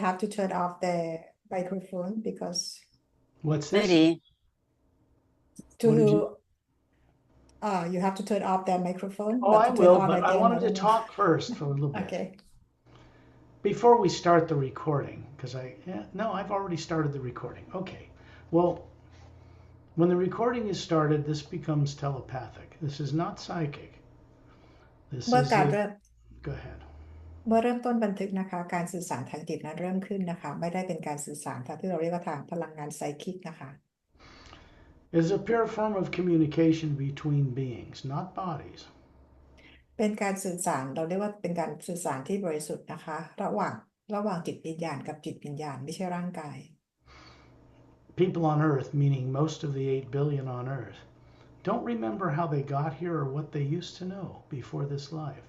have to turn off the microphone because What's ไม่ this? ดี to What did you? you have to turn off the microphone Oh, but I to turn will, on but I again wanted to don't know. talk first for a little bit. Okay. Before we start the recording, because no, I've already started the recording. Okay. Well, when the recording is started, this becomes telepathic. This is not psychic. This เมื่อ is การ a, เริ่ม go ahead. เมื่อเริ่มต้นบันทึกนะคะการสื่อสารทางจิตนั้นเริ่มขึ้นนะคะไม่ได้เป็นการสื่อสารทางที่เราเรียกว่าทางพลังงานไซคิกนะคะ It is a pure form of communication between beings, not bodies. เป็นการสื่อสารเราเรียกว่าเป็นการสื่อสารที่บริสุทธิ์นะคะระหว่างจิตวิญญาณกับจิตวิญญาณไม่ใช่ร่างกาย People on Earth, meaning most of the 8 billion on Earth, don't remember how they got here or what they used to know before this life.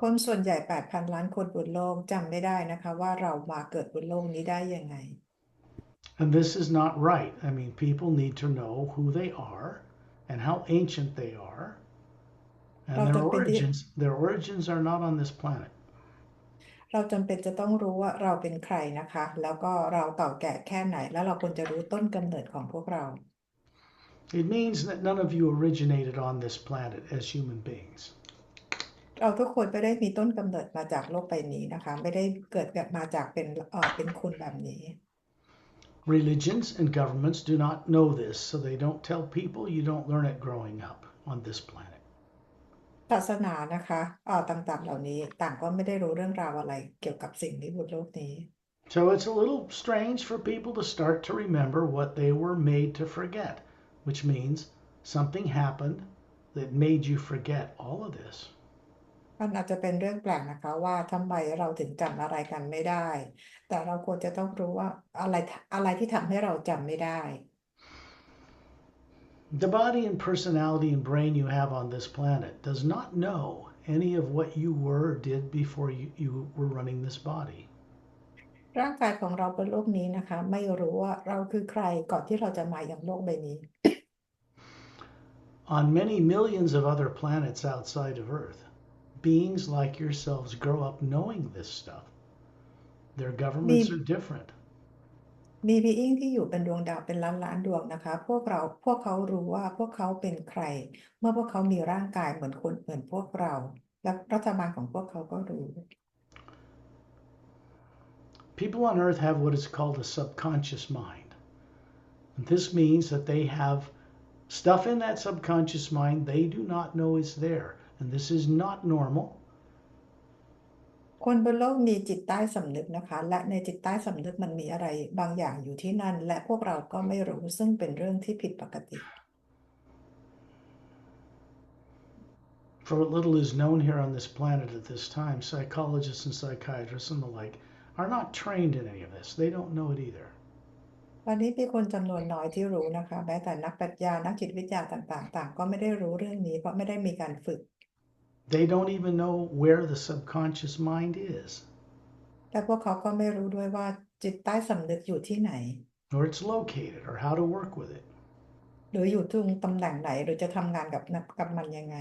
คนส่วนใหญ่ 8,000 ล้านคนบนโลกจำไม่ได้นะคะว่าเรามาเกิดบนโลกนี้ได้ยังไง And this is not right. I mean, people need to know who they are and how ancient they are. And their origins are not on this planet. เราจำเป็นจะต้องรู้ว่าเราเป็นใครนะคะแล้วก็เราเก่าแก่แค่ไหนแล้วเราควรจะรู้ต้นกำเนิดของพวกเรา It means that none of you originated on this planet as human beings. เราทุกคนไม่ได้มีต้นกำเนิดมาจากโลกใบนี้นะคะไม่ได้เกิดมาจากเป็นคนแบบนี้ Religions and governments do not know this, so they don't tell people. You don't learn it growing up on this planet. ศาสนานะคะต่างๆเหล่านี้ต่างก็ไม่ได้รู้เรื่องราวอะไรเกี่ยวกับสิ่งนี้บนโลกนี้ So it's a little strange for people to start to remember what they were made to forget, which means something happened that made you forget all of this. มันอาจจะเป็นเรื่องแปลกนะคะว่าทำไมเราถึงจำอะไรกันไม่ได้แต่เราควรจะต้องรู้ว่าอะไรที่ทำให้เราจำไม่ได้ The body and personality and brain you have on this planet does not know any of what you were or did before you were running this body. ร่างกายของเราบนโลกนี้นะคะไม่รู้ว่าเราคือใครก่อนที่เราจะมาอย่างโลกใบนี้ On many millions of other planets outside of Earth, beings like yourselves grow up knowing this stuff. Their governments are different. มีบีอิงที่อยู่เป็นดวงดาวเป็นล้านๆดวงนะคะพวกเขารู้ว่าพวกเขาเป็นใครเมื่อพวกเขามีร่างกายเหมือนคนเหมือนพวกเราและรัฐบาลของพวกเขาก็รู้ People on Earth have what is called a subconscious mind. And this means that they have stuff in that subconscious mind they do not know is there. And this is not normal. คนบนโลกมีจิตใต้สำนึกนะคะและในจิตใต้สำนึกมันมีอะไรบางอย่างอยู่ที่นั่นและพวกเราก็ไม่รู้ซึ่งเป็นเรื่องที่ผิดปกติ For what little is known here on this planet at this time, psychologists and psychiatrists and the like are not trained in any of this. They don't know it either. วันนี้มีคนจำนวนน้อยที่รู้นะคะแม้แต่นักปรัชญานักจิตวิทยาต่างๆก็ไม่ได้รู้เรื่องนี้เพราะไม่ได้มีการฝึก They don't even know where the subconscious mind is. และพวกเขาก็ไม่รู้ด้วยว่าจิตใต้สำนึกอยู่ที่ไหน Or it's located, or how to work with it. หรืออยู่ตรงตำแหน่งไหนหรือจะทำงานกับมันยังไง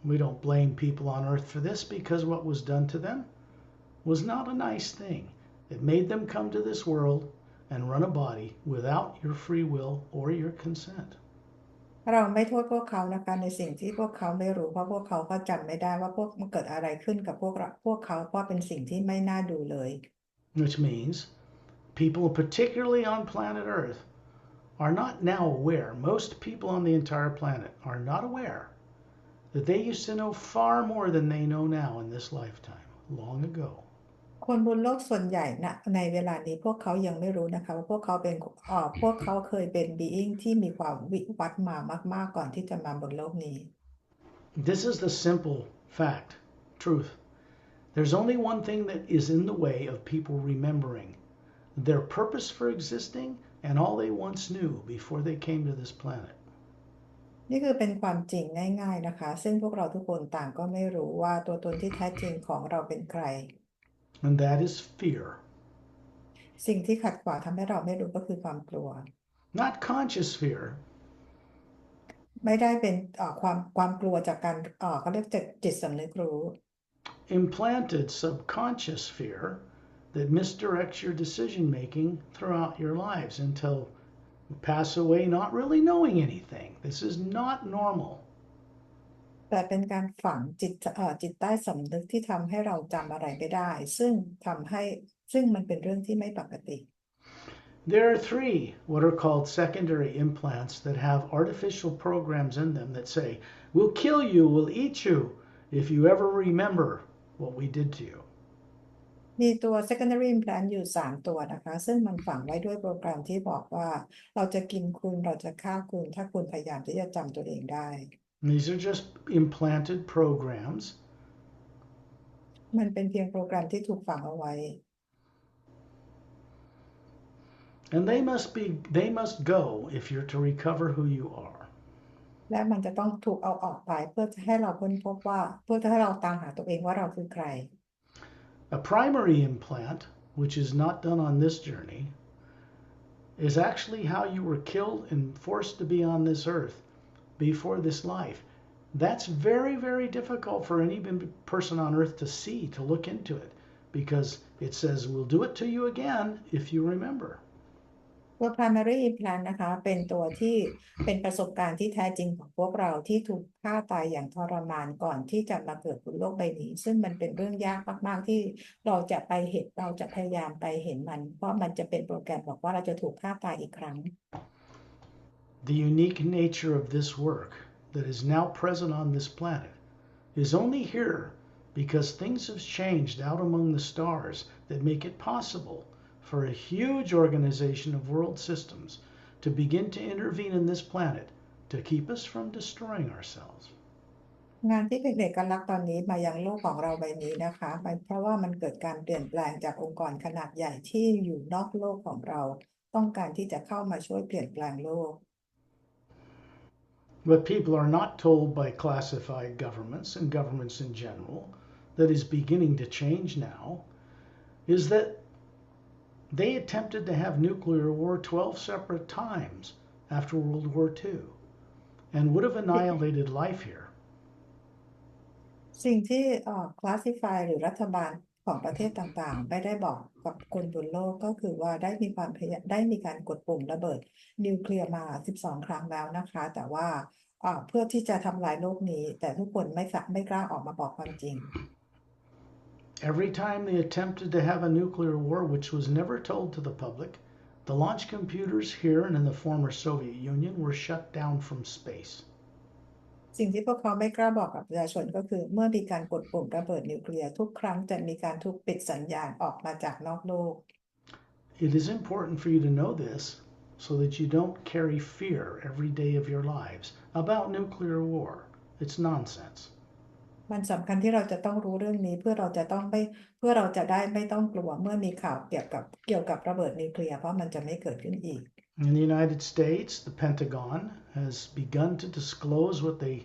We don't blame people on Earth for this because what was done to them was not a nice thing. It made them come to this world and run a body without your free will or your consent. เราไม่โทษพวกเขานะคะในสิ่งที่พวกเขาไม่รู้เพราะพวกเขาก็จำไม่ได้ว่ามันเกิดอะไรขึ้นกับพวกเขาเพราะเป็นสิ่งที่ไม่น่าดูเลย Which means people, particularly on planet Earth, are not now aware. Most people on the entire planet are not aware that they used to know far more than they know now in this lifetime, long ago. คนบนโลกส่วนใหญ่นะในเวลานี้พวกเขายังไม่รู้นะคะว่าพวกเขาเคยเป็นบีอิงที่มีความวิวัฒน์มามากๆก่อนที่จะมาบนโลกนี้ This is the simple fact, truth. There's only one thing that is in the way of people remembering their purpose for existing and all they once knew before they came to this planet. นี่คือเป็นความจริงง่ายๆนะคะซึ่งพวกเราทุกคนต่างก็ไม่รู้ว่าตัวตนที่แท้จริงของเราเป็นใคร And that is fear. สิ่งที่ขัดขวางทำให้เราไม่รู้ก็คือความกลัว Not conscious fear. ไม่ได้เป็นความกลัวจากการเขาเรียกจิตสำนึกรู้ Implanted subconscious fear that misdirects your decision making throughout your lives until you pass away not really knowing anything. This is not normal. แต่เป็นการฝังจิตใต้สำนึกที่ทำให้เราจำอะไรไม่ได้ซึ่งมันเป็นเรื่องที่ไม่ปกติ There are three what are called secondary implants that have artificial programs in them that say, we'll kill you, we'll eat you if you ever remember what we did to you. มีตัว secondary implant อยู่3 ตัวนะคะซึ่งมันฝังไว้ด้วยโปรแกรมที่บอกว่าเราจะกินคุณเราจะฆ่าคุณถ้าคุณพยายามที่จะจำตัวเองได้ These are just implanted programs. มันเป็นเพียงโปรแกรมที่ถูกฝังเอาไว้ And they must go if you're to recover who you are. และมันจะต้องถูกเอาออกไปเพื่อให้เราค้นพบว่าเพื่อให้เราตามหาตัวเองว่าเราคือใคร A primary implant, which is not done on this journey, is actually how you were killed and forced to be on this earth before this life. That's very, very difficult for any person on earth to see, to look into it, because it says, we'll do it to you again if you remember. ตัว primary implant นะคะเป็นตัวที่เป็นประสบการณ์ที่แท้จริงของพวกเราที่ถูกฆ่าตายอย่างทรมานก่อนที่จะมาเกิดบนโลกใบนี้ซึ่งมันเป็นเรื่องยากมากๆที่เราจะพยายามไปเห็นมันเพราะมันจะเป็นโปรแกรมบอกว่าเราจะถูกฆ่าตายอีกครั้ง The unique nature of this work that is now present on this planet is only here because things have changed out among the stars that make it possible for a huge organization of world systems to begin to intervene in this planet to keep us from destroying ourselves. งานที่เป็นเอกลักษณ์ตอนนี้มายังโลกของเราใบนี้นะคะเพราะว่ามันเกิดการเปลี่ยนแปลงจากองค์กรขนาดใหญ่ที่อยู่นอกโลกของเราต้องการที่จะเข้ามาช่วยเปลี่ยนแปลงโลก What people are not told by classified governments and governments in general that is beginning to change now is that they attempted to have nuclear war 12 separate times after World War II and would have annihilated life here. สิ่งที่classify หรือรัฐบาลของประเทศต่างๆไม่ได้บอกกับคนบนโลกก็คือว่าได้มีการกดปุ่มระเบิดนิวเคลียร์มา12 ครั้งแล้วนะคะแต่ว่าเพื่อที่จะทำลายโลกนี้แต่ทุกคนไม่กล้าออกมาบอกความจริง Every time they attempted to have a nuclear war, which was never told to the public, the launch computers here and in the former Soviet Union were shut down from space. สิ่งที่พวกเขาไม่กล้าบอกกับประชาชนก็คือเมื่อมีการกดปุ่มระเบิดนิวเคลียร์ทุกครั้งจะมีการถูกปิดสัญญาณออกมาจากนอกโลก It is important for you to know this so that you don't carry fear every day of your lives about nuclear war. It's nonsense. มันสำคัญที่เราจะต้องรู้เรื่องนี้เพื่อเราจะได้ไม่ต้องกลัวเมื่อมีข่าวเกี่ยวกับระเบิดนิวเคลียร์เพราะมันจะไม่เกิดขึ้นอีก In the United States, the Pentagon has begun to disclose what they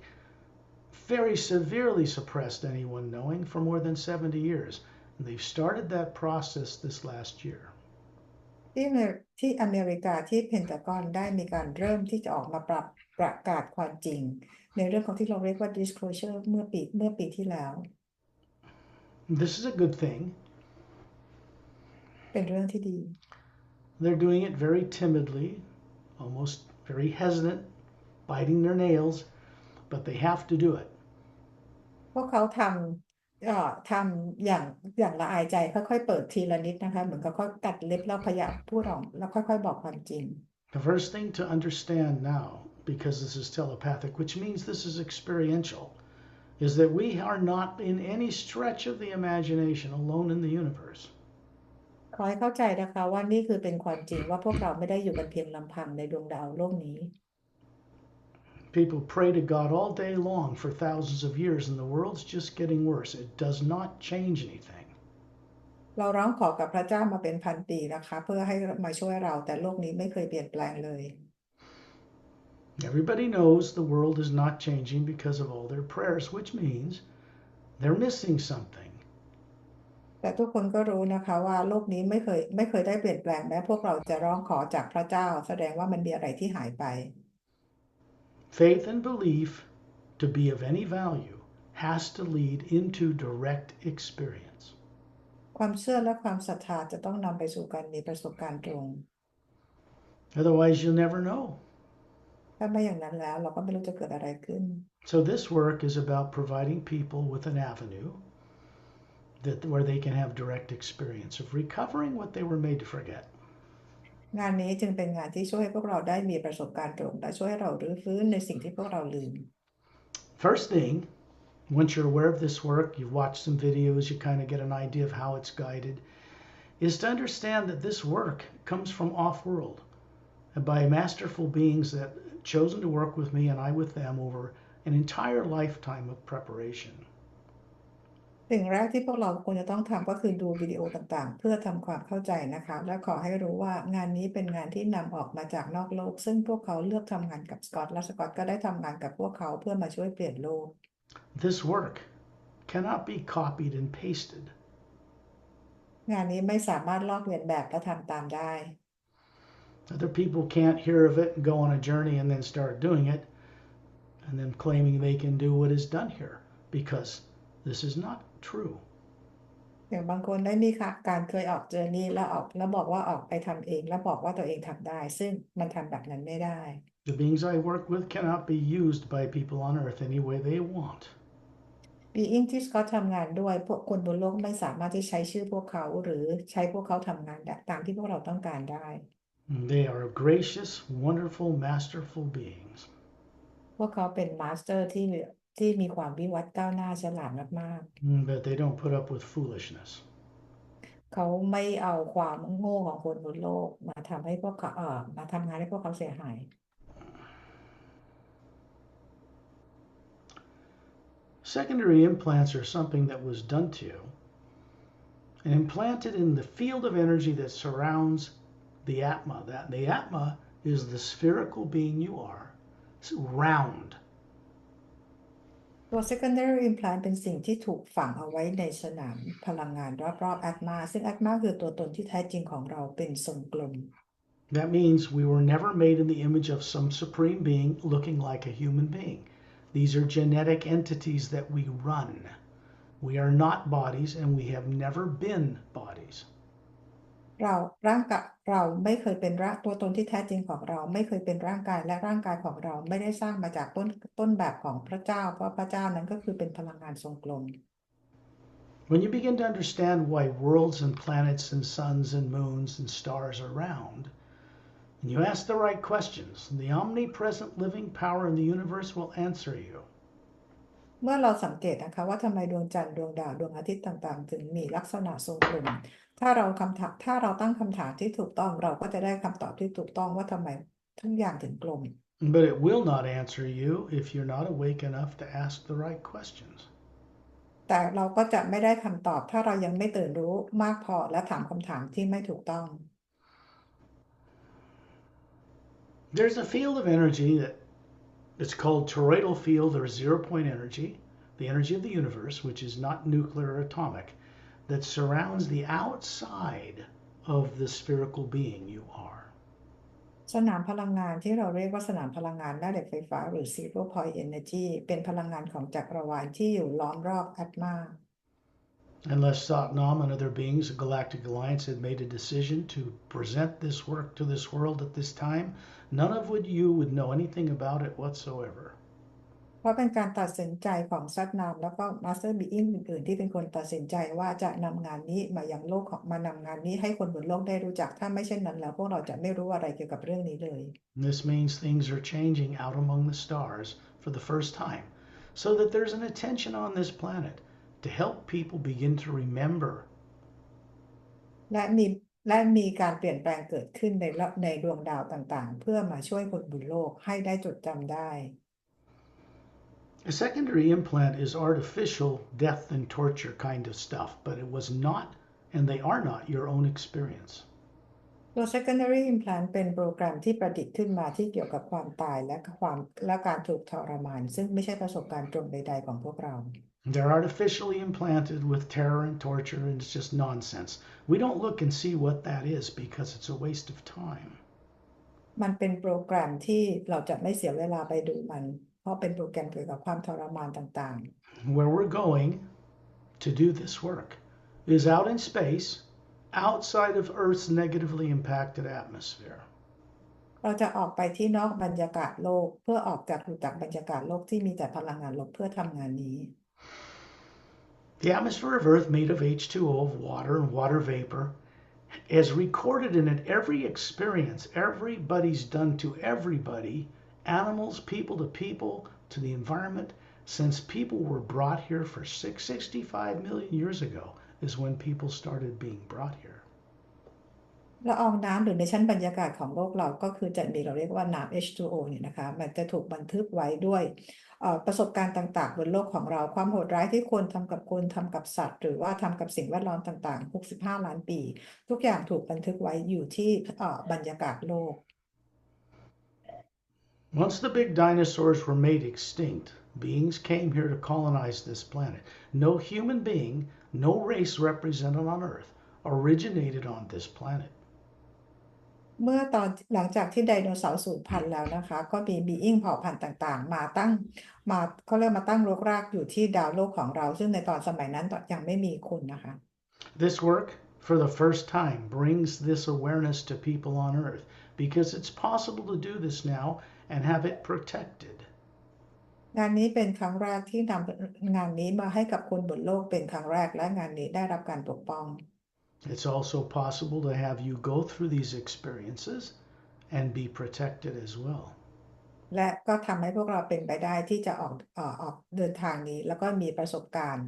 very severely suppressed anyone knowing for more than 70 years. And they've started that process this last year. ที่อเมริกาที่เพนทากอนได้มีการเริ่มที่จะออกมาประกาศความจริงในเรื่องของที่เราเรียกว่า disclosure เมื่อปีที่แล้ว This is a good thing. เป็นเรื่องที่ดี They're doing it very timidly, almost very hesitant, biting their nails, but they have to do it. พวกเขาทำอย่างละอายใจค่อยๆเปิดทีละนิดนะคะเหมือนกับค่อยกัดเล็บแล้วพยายามพูดออกแล้วค่อยๆบอกความจริง The first thing to understand now, because this is telepathic, which means this is experiential, is that we are not in any stretch of the imagination alone in the universe. ขอให้เข้าใจนะคะว่านี่คือเป็นความจริงว่าพวกเราไม่ได้อยู่กันเพียงลำพังในดวงดาวโลกนี้ People pray to God all day long for thousands of years, and the world's just getting worse. It does not change anything. เราร้องขอกับพระเจ้ามาเป็นพันปีนะคะเพื่อให้มาช่วยเราแต่โลกนี้ไม่เคยเปลี่ยนแปลงเลย Everybody knows the world is not changing because of all their prayers, which means they're missing something. แต่ทุกคนก็รู้นะคะว่าโลกนี้ไม่เคยได้เปลี่ยนแปลงแม้พวกเราจะร้องขอจากพระเจ้าแสดงว่ามันมีอะไรที่หายไป Faith and belief, to be of any value, has to lead into direct experience. ความเชื่อและความศรัทธาจะต้องนำไปสู่การมีประสบการณ์ตรง Otherwise, you'll never know. ถ้าไม่อย่างนั้นแล้วเราก็ไม่รู้จะเกิดอะไรขึ้น So, this work is about providing people with an avenue where they can have direct experience of recovering what they were made to forget. งานนี้จึงเป็นงานที่ช่วยให้พวกเราได้มีประสบการณ์ตรงและช่วยให้เรารื้อฟื้นในสิ่งที่พวกเราลืม First thing, once you're aware of this work, you've watched some videos, you kind of get an idea of how it's guided, is to understand that this work comes from off-world and by masterful beings that chosen to work with me and I with them over an entire lifetime of preparation. สิ่งแรกที่พวกเราควรจะต้องทำก็คือดูวิดีโอต่างๆเพื่อทำความเข้าใจนะคะและขอให้รู้ว่างานนี้เป็นงานที่นำออกมาจากนอกโลกซึ่งพวกเขาเลือกทำงานกับสกอตและสกอตก็ได้ทำงานกับพวกเขาเพื่อมาช่วยเปลี่ยนโลก This work cannot be copied and pasted. งานนี้ไม่สามารถลอกเลียนแบบและทำตามได้ Other people can't hear of it and go on a journey and then start doing it and then claiming they can do what is done here because this is not true. อย่างบางคนได้มีการเคยออกเจอร์นี่แล้วบอกว่าออกไปทำเองแล้วบอกว่าตัวเองทำได้ซึ่งมันทำแบบนั้นไม่ได้ The beings I work with cannot be used by people on earth any way they want. being ที่สกอตทำงานด้วยพวกคนบนโลกไม่สามารถที่ใช้ชื่อพวกเขาหรือใช้พวกเขาทำงานตามที่พวกเราต้องการได้ They are gracious, wonderful, masterful beings. พวกเขาเป็นมาสเตอร์ที่มีความวิวัฒน์ก้าวหน้าฉลาดมาก But they don't put up with foolishness. ๆเขาไม่เอาความโง่ของคนบนโลกมาทำให้พวกเขามาทำงานให้พวกเขาเสียหาย Secondary implants are something that was done to you and implanted in the field of energy that surrounds the Atma. The Atma is the spherical being you are. It's round. ตัว secondary implant เป็นสิ่งที่ถูกฝังเอาไว้ในสนามพลังงานรอบๆ atma ซึ่ง atma คือตัวตนที่แท้จริงของเราเป็นทรงกลม That means we were never made in the image of some supreme being looking like a human being. These are genetic entities that we run. We are not bodies and we have never been bodies. เราไม่เคยเป็นตัวตนที่แท้จริงของเราไม่เคยเป็นร่างกายและร่างกายของเราไม่ได้สร้างมาจากต้นแบบของพระเจ้าเพราะพระเจ้านั้นก็คือเป็นพลังงานทรงกลม When you begin to understand why worlds and planets and suns and moons and stars are round, and you ask the right questions, the omnipresent living power in the universe will answer you. เมื่อเราสังเกตนะคะว่าทำไมดวงจันทร์ดวงดาวดวงอาทิตย์ต่างๆถึงมีลักษณะทรงกลมถ้าเราตั้งคำถามที่ถูกต้องเราก็จะได้คำตอบที่ถูกต้องว่าทำไมทุกอย่างถึงกลม But it will not answer you if you're not awake enough to ask the right questions. แต่เราก็จะไม่ได้คำตอบถ้าเรายังไม่ตื่นรู้มากพอและถามคำถามที่ไม่ถูกต้อง There's a field of energy that it's called toroidal field or zero point energy, the energy of the universe, which is not nuclear or atomic, that surrounds the outside of the spherical being you are. สนามพลังงานที่เราเรียกว่าสนามพลังงานแม่เหล็กไฟฟ้าหรือ zero point energy เป็นพลังงานของจักรวาลที่อยู่ล้อมรอบอัตมา Unless Satnam and other beings of Galactic Alliance had made a decision to present this work to this world at this time, none of you would know anything about it whatsoever. เพราะเป็นการตัดสินใจของซัดนามแล้วก็มาสเตอร์บีอิงอื่นๆที่เป็นคนตัดสินใจว่าจะนำงานนี้มายังโลกมานำงานนี้ให้คนบนโลกได้รู้จักถ้าไม่เช่นนั้นแล้วพวกเราจะไม่รู้อะไรเกี่ยวกับเรื่องนี้เลย This means things are changing out among the stars for the first time, so that there's an attention on this planet to help people begin to remember. และมีการเปลี่ยนแปลงเกิดขึ้นในดวงดาวต่างๆเพื่อมาช่วยคนบนโลกให้ได้จดจำได้ A secondary implant is artificial death and torture kind of stuff, but it was not, and they are not, your own experience. ตัว secondary implant เป็นโปรแกรมที่ประดิษฐ์ขึ้นมาที่เกี่ยวกับความตายและการถูกทรมานซึ่งไม่ใช่ประสบการณ์ตรงใดๆของพวกเรา They're artificially implanted with terror and torture, and it's just nonsense. We don't look and see what that is because it's a waste of time. มันเป็นโปรแกรมที่เราจะไม่เสียเวลาไปดูมันเพราะเป็นโปรแกรมเกี่ยวกับความทรมานต่าง Where we're going to do this work is out in space, outside of Earth's negatively impacted atmosphere. เราจะออกไปที่นอกบรรยากาศโลกเพื่อออกจากบรรยากาศโลกที่มีแต่พลังงานลบเพื่อทำงานนี้ The atmosphere of Earth, made of H2O, of water and water vapor, is recorded in it every experience everybody's done to everybody, animals, people to the environment, since people were brought here for 665 million years ago is when people started being brought here. ละอองน้ำหรือในชั้นบรรยากาศของโลกเราก็คือจะมีเราเรียกว่าน้ำ H2O เนี่ยนะคะมันจะถูกบันทึกไว้ด้วยประสบการณ์ต่างๆบนโลกของเราความโหดร้ายที่คนทำกับคนทำกับสัตว์หรือว่าทำกับสิ่งแวดล้อมต่างๆ65ล้านปีทุกอย่างถูกบันทึกไว้อยู่ที่บรรยากาศโลก Once the big dinosaurs were made extinct, beings came here to colonize this planet. No human being, no race represented on Earth originated on this planet. เมื่อตอนหลังจากที่ไดโนเสาร์สูญพันธุ์แล้วนะคะก็มีบีอิงเผ่าพันธุ์ต่างๆมาเขาเรียกมาตั้งรกรากอยู่ที่ดาวโลกของเราซึ่งในตอนสมัยนั้นยังไม่มีคนนะคะ This work, for the first time, brings this awareness to people on Earth because it's possible to do this now and have it protected. งานนี้เป็นครั้งแรกที่นำงานนี้มาให้กับคนบนโลกเป็นครั้งแรกและงานนี้ได้รับการปกป้อง It's also possible to have you go through these experiences and be protected as well. และก็ทำให้พวกเราเป็นไปได้ที่จะออกเดินทางนี้แล้วก็มีประสบการณ์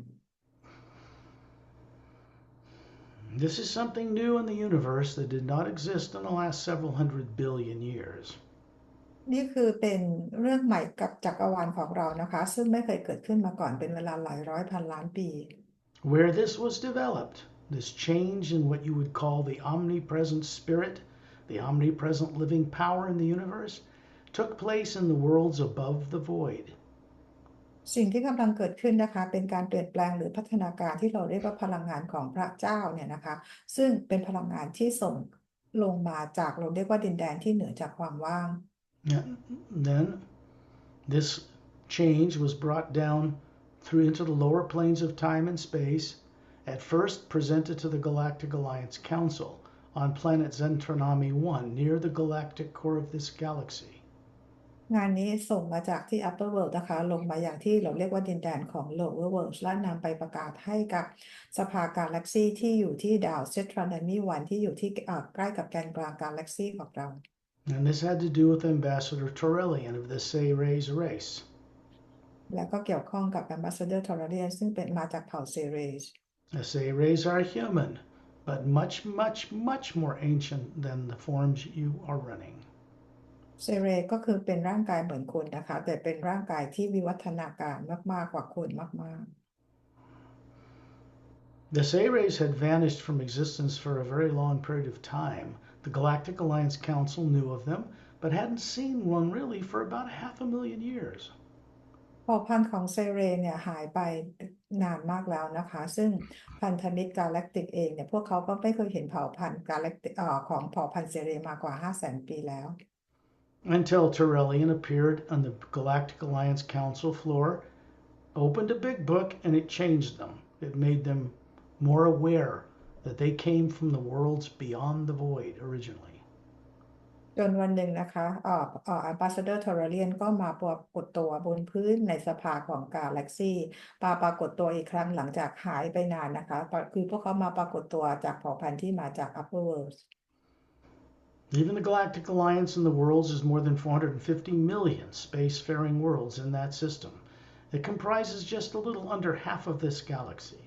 This is something new in the universe that did not exist in the last several hundred billion years. นี่คือเป็นเรื่องใหม่กับจักรวาลของเรานะคะซึ่งไม่เคยเกิดขึ้นมาก่อนเป็นเวลาหลายร้อยพันล้านปี Where this was developed, this change in what you would call the omnipresent spirit, the omnipresent living power in the universe, took place in the worlds above the void. สิ่งที่กำลังเกิดขึ้นนะคะเป็นการเปลี่ยนแปลงหรือพัฒนาการที่เราเรียกว่าพลังงานของพระเจ้าเนี่ยนะคะซึ่งเป็นพลังงานที่ส่งลงมาจากเราเรียกว่าดินแดนที่เหนือจากความว่าง Then this change was brought down through into the lower planes of time and space, at first presented to the Galactic Alliance Council on planet Zentranomy 1 near the galactic core of this galaxy. งานนี้ส่งมาจากที่ Upper World นะคะลงมาอย่างที่เราเรียกว่าดินแดนของ Lower World และนำไปประกาศให้กับสภากาแล็กซีที่อยู่ที่ดาว Zentranomy 1ที่อยู่ที่ใกล้กับแกนกลางกาแล็กซีของเรา And this had to do with Ambassador Torellian of the Seres race. และก็เกี่ยวข้องกับ Ambassador Torarian ซึ่งเป็นมาจากเผ่าเซเรส The Seres are human, but much more ancient than the forms you are running. เซเรก็คือเป็นร่างกายเหมือนคนนะคะแต่เป็นร่างกายที่วิวัฒนาการมากๆกว่าคนมาก The Seres had vanished from existence for a very long period of time. The Galactic Alliance Council knew of them, but hadn't seen one really for about 500,000 years. ๆเผ่าพันธุ์ของเซเรเนี่ยหายไปนานมากแล้วนะคะซึ่งพันธมิตรกาแล็กติกเองเนี่ยพวกเขาก็ไม่เคยเห็นเผ่าพันธุ์กาแล็กติกของเผ่าพันธุ์เซเรมากว่า 500,000 ปีแล้ว Until Torellian appeared on the Galactic Alliance Council floor, opened a big book, and it changed them. It made them more aware that they came from the worlds beyond the void originally. จนวันหนึ่งนะคะAmbassador Torarian ก็มาปรากฏตัวบนพื้นในสภาของกาแล็กซีปรากฏตัวอีกครั้งหลังจากหายไปนานนะคะคือพวกเขามาปรากฏตัวจากเผ่าพันธุ์ที่มาจาก Upper World Even the Galactic Alliance in the worlds is more than 450 million spacefaring worlds in that system. It comprises just a little under half of this galaxy.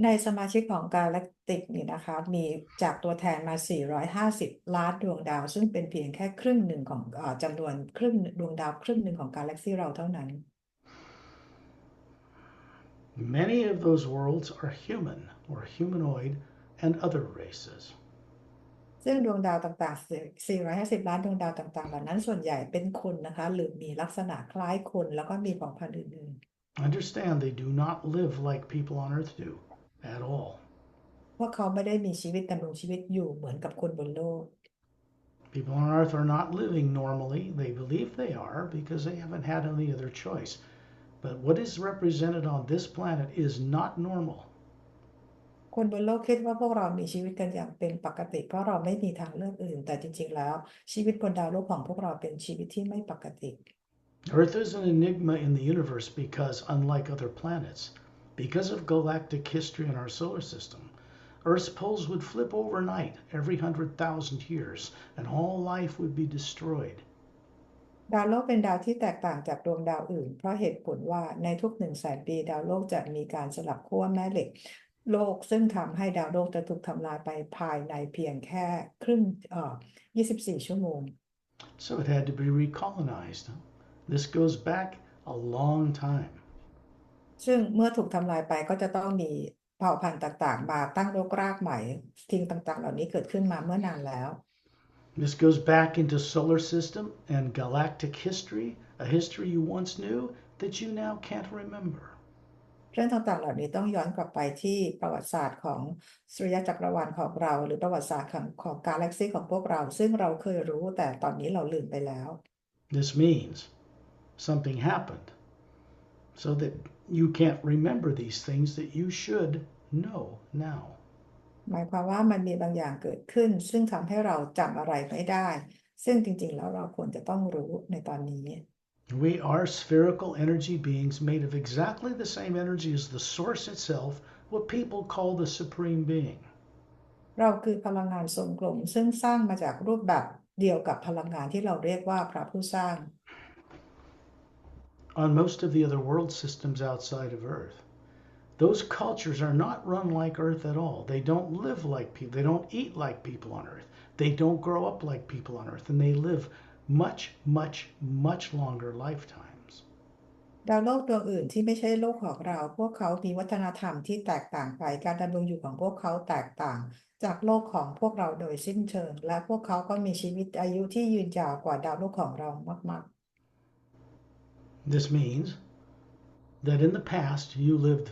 ในสมาชิกของกาแล็กติกนี่นะคะมีจากตัวแทนมา450ล้านดวงดาวซึ่งเป็นเพียงแค่ครึ่งหนึ่งของจำนวนครึ่งดวงดาวครึ่งหนึ่งของกาแล็กซีเราเท่านั้น Many of those worlds are human or humanoid and other races. ซึ่งดวงดาวต่างๆ450ล้านดวงดาวต่างๆเหล่านั้นส่วนใหญ่เป็นคนนะคะหรือมีลักษณะคล้ายคนแล้วก็มีเผ่าพันธุ์อื่น Understand they do not live like people on Earth do at all. ๆพวกเขาไม่ได้มีชีวิตดำรงชีวิตอยู่เหมือนกับคนบนโลก People on Earth are not living normally. They believe they are because they haven't had any other choice. But what is represented on this planet is not normal. คนบนโลกคิดว่าพวกเรามีชีวิตกันอย่างเป็นปกติเพราะเราไม่มีทางเลือกอื่นแต่จริงๆแล้วชีวิตบนดาวโลกของพวกเราเป็นชีวิตที่ไม่ปกติ Earth is an enigma in the universe because, unlike other planets, because of galactic history in our solar system, Earth's poles would flip overnight every 100,000 years and all life would be destroyed. ดาวโลกเป็นดาวที่แตกต่างจากดวงดาวอื่นเพราะเหตุผลว่าในทุก100,000 ปีดาวโลกจะมีการสลับขั้วแม่เหล็กโลกซึ่งทำให้ดาวโลกจะถูกทำลายไปภายในเพียงแค่24 ชั่วโมง So it had to be recolonized. This goes back a long time. ซึ่งเมื่อถูกทำลายไปก็จะต้องมีเผ่าพันธุ์ต่างๆมาตั้งรกรากใหม่สิ่งต่างๆเหล่านี้เกิดขึ้นมาเมื่อนานแล้ว This goes back into solar system and galactic history, a history you once knew that you now can't remember. เรื่องต่างๆเหล่านี้ต้องย้อนกลับไปที่ประวัติศาสตร์ของสุริยะจักรวาลของเราหรือประวัติศาสตร์ของกาแล็กซีของพวกเราซึ่งเราเคยรู้แต่ตอนนี้เราลืมไปแล้ว This means something happened so that you can't remember these things that you should know now. หมายความว่ามันมีบางอย่างเกิดขึ้นซึ่งทำให้เราจำอะไรไม่ได้ซึ่งจริงๆแล้วเราควรจะต้องรู้ในตอนนี้ We are spherical energy beings made of exactly the same energy as the source itself, what people call the supreme being. เราคือพลังงานทรงกลมซึ่งสร้างมาจากรูปแบบเดียวกับพลังงานที่เราเรียกว่าพระผู้สร้าง On most of the other world systems outside of Earth, those cultures are not run like Earth at all. They don't live like people. They don't eat like people on Earth. They don't grow up like people on Earth. And they live much, much, much longer lifetimes. ดาวโลกดวงอื่นที่ไม่ใช่โลกของเราพวกเขามีวัฒนธรรมที่แตกต่างไปการดำรงอยู่ของพวกเขาแตกต่างจากโลกของพวกเราโดยสิ้นเชิงและพวกเขาก็มีชีวิตอายุที่ยืนยาวกว่าดาวโลกของเรามาก This means that in the past you lived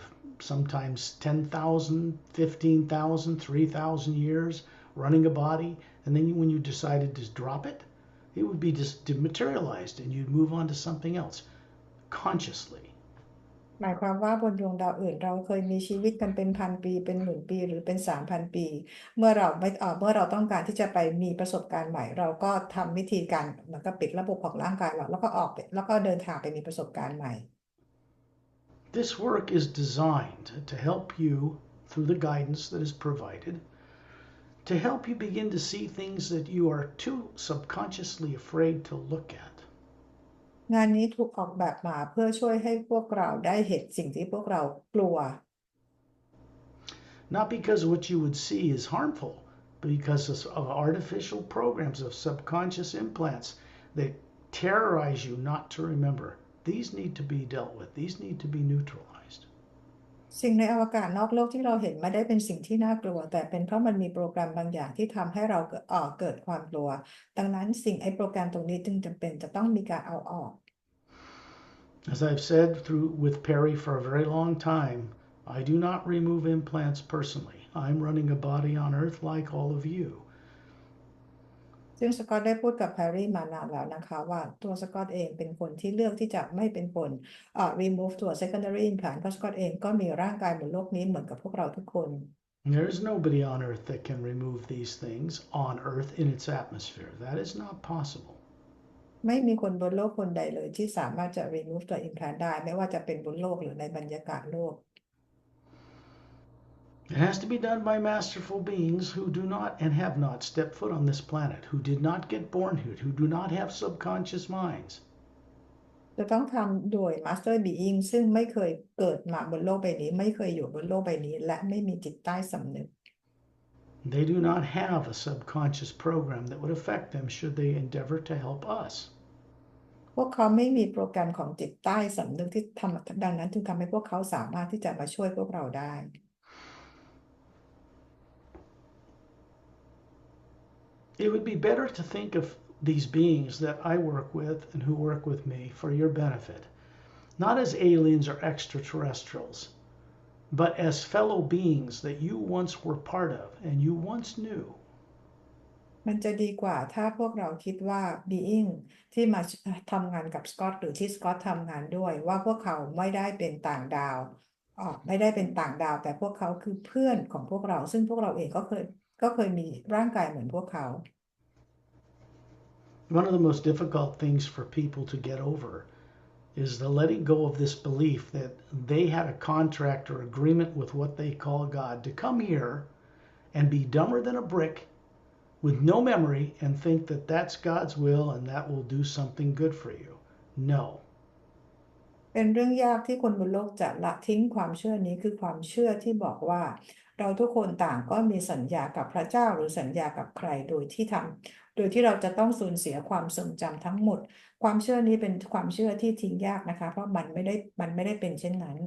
sometimes 10,000, 15,000, 3,000 years running a body, and then when you decided to drop it, it would be just dematerialized and you'd move on to something else consciously. ๆหมายความว่าบนดวงดาวอื่นเราเคยมีชีวิตกันเป็นพันปีเป็นหมื่นปีหรือเป็น3,000 ปีเมื่อเราต้องการที่จะไปมีประสบการณ์ใหม่เราก็ทำวิธีการเหมือนกับปิดระบบของร่างกายเราแล้วก็ออกไปแล้วก็เดินทางไปมีประสบการณ์ใหม่ This work is designed to help you through the guidance that is provided, to help you begin to see things that you are too subconsciously afraid to look at. งานนี้ถูกออกแบบมาเพื่อช่วยให้พวกเราได้เห็นสิ่งที่พวกเรากลัว Not because what you would see is harmful, but because of artificial programs of subconscious implants that terrorize you not to remember. These need to be dealt with. These need to be neutralized. สิ่งในอวกาศนอกโลกที่เราเห็นไม่ได้เป็นสิ่งที่น่ากลัวแต่เป็นเพราะมันมีโปรแกรมบางอย่างที่ทำให้เราเกิดความกลัวดังนั้นโปรแกรมตรงนี้จึงจำเป็นจะต้องมีการเอาออก As I've said with Perry for a very long time, I do not remove implants personally. I'm running a body on Earth like all of you. ซึ่งสกอตได้พูดกับแพรรี่มานานแล้วนะคะว่าตัวสกอตเองเป็นคนที่เลือกที่จะไม่เป็นคนremove ตัว secondary implant เพราะสกอตเองก็มีร่างกายบนโลกนี้เหมือนกับพวกเราทุกคน There is nobody on Earth that can remove these things on Earth in its atmosphere. That is not possible. ไม่มีคนบนโลกคนใดเลยที่สามารถจะ remove ตัว implant ได้ไม่ว่าจะเป็นบนโลกหรือในบรรยากาศโลก It has to be done by masterful beings who do not and have not stepped foot on this planet, who did not get born here, who do not have subconscious minds. จะต้องทำโดย Master Being ซึ่งไม่เคยเกิดมาบนโลกใบนี้ไม่เคยอยู่บนโลกใบนี้และไม่มีจิตใต้สำนึก They do not have a subconscious program that would affect them should they endeavor to help us. พวกเขาไม่มีโปรแกรมของจิตใต้สำนึกที่ดังนั้นจึงทำให้พวกเขาสามารถที่จะมาช่วยพวกเราได้ It would be better to think of these beings that I work with and who work with me for your benefit, not as aliens or extraterrestrials, but as fellow beings that you once were part of and you once knew. มันจะดีกว่าถ้าพวกเราคิดว่า being ที่มาทำงานกับสกอตหรือที่สกอตทำงานด้วยว่าพวกเขาไม่ได้เป็นต่างดาว ไม่ได้เป็นต่างดาวแต่พวกเขาคือเพื่อนของพวกเราซึ่งพวกเราเองก็เคยมีร่างกายเหมือนพวกเขา One of the most difficult things for people to get over is the letting go of this belief that they had a contract or agreement with what they call God to come here and be dumber than a brick with no memory and think that that's God's will and that will do something good for you. No. เป็นเรื่องยากที่คนบนโลกจะละทิ้งความเชื่อนี้คือความเชื่อที่บอกว่าเราทุกคนต่างก็มีสัญญากับพระเจ้าหรือสัญญากับใครโดยที่เราจะต้องสูญเสียความทรงจำทั้งหมดความเชื่อนี้เป็นความเชื่อที่ทิ้งยากนะคะเพราะมันไม่ได้เป็นเช่นนั้น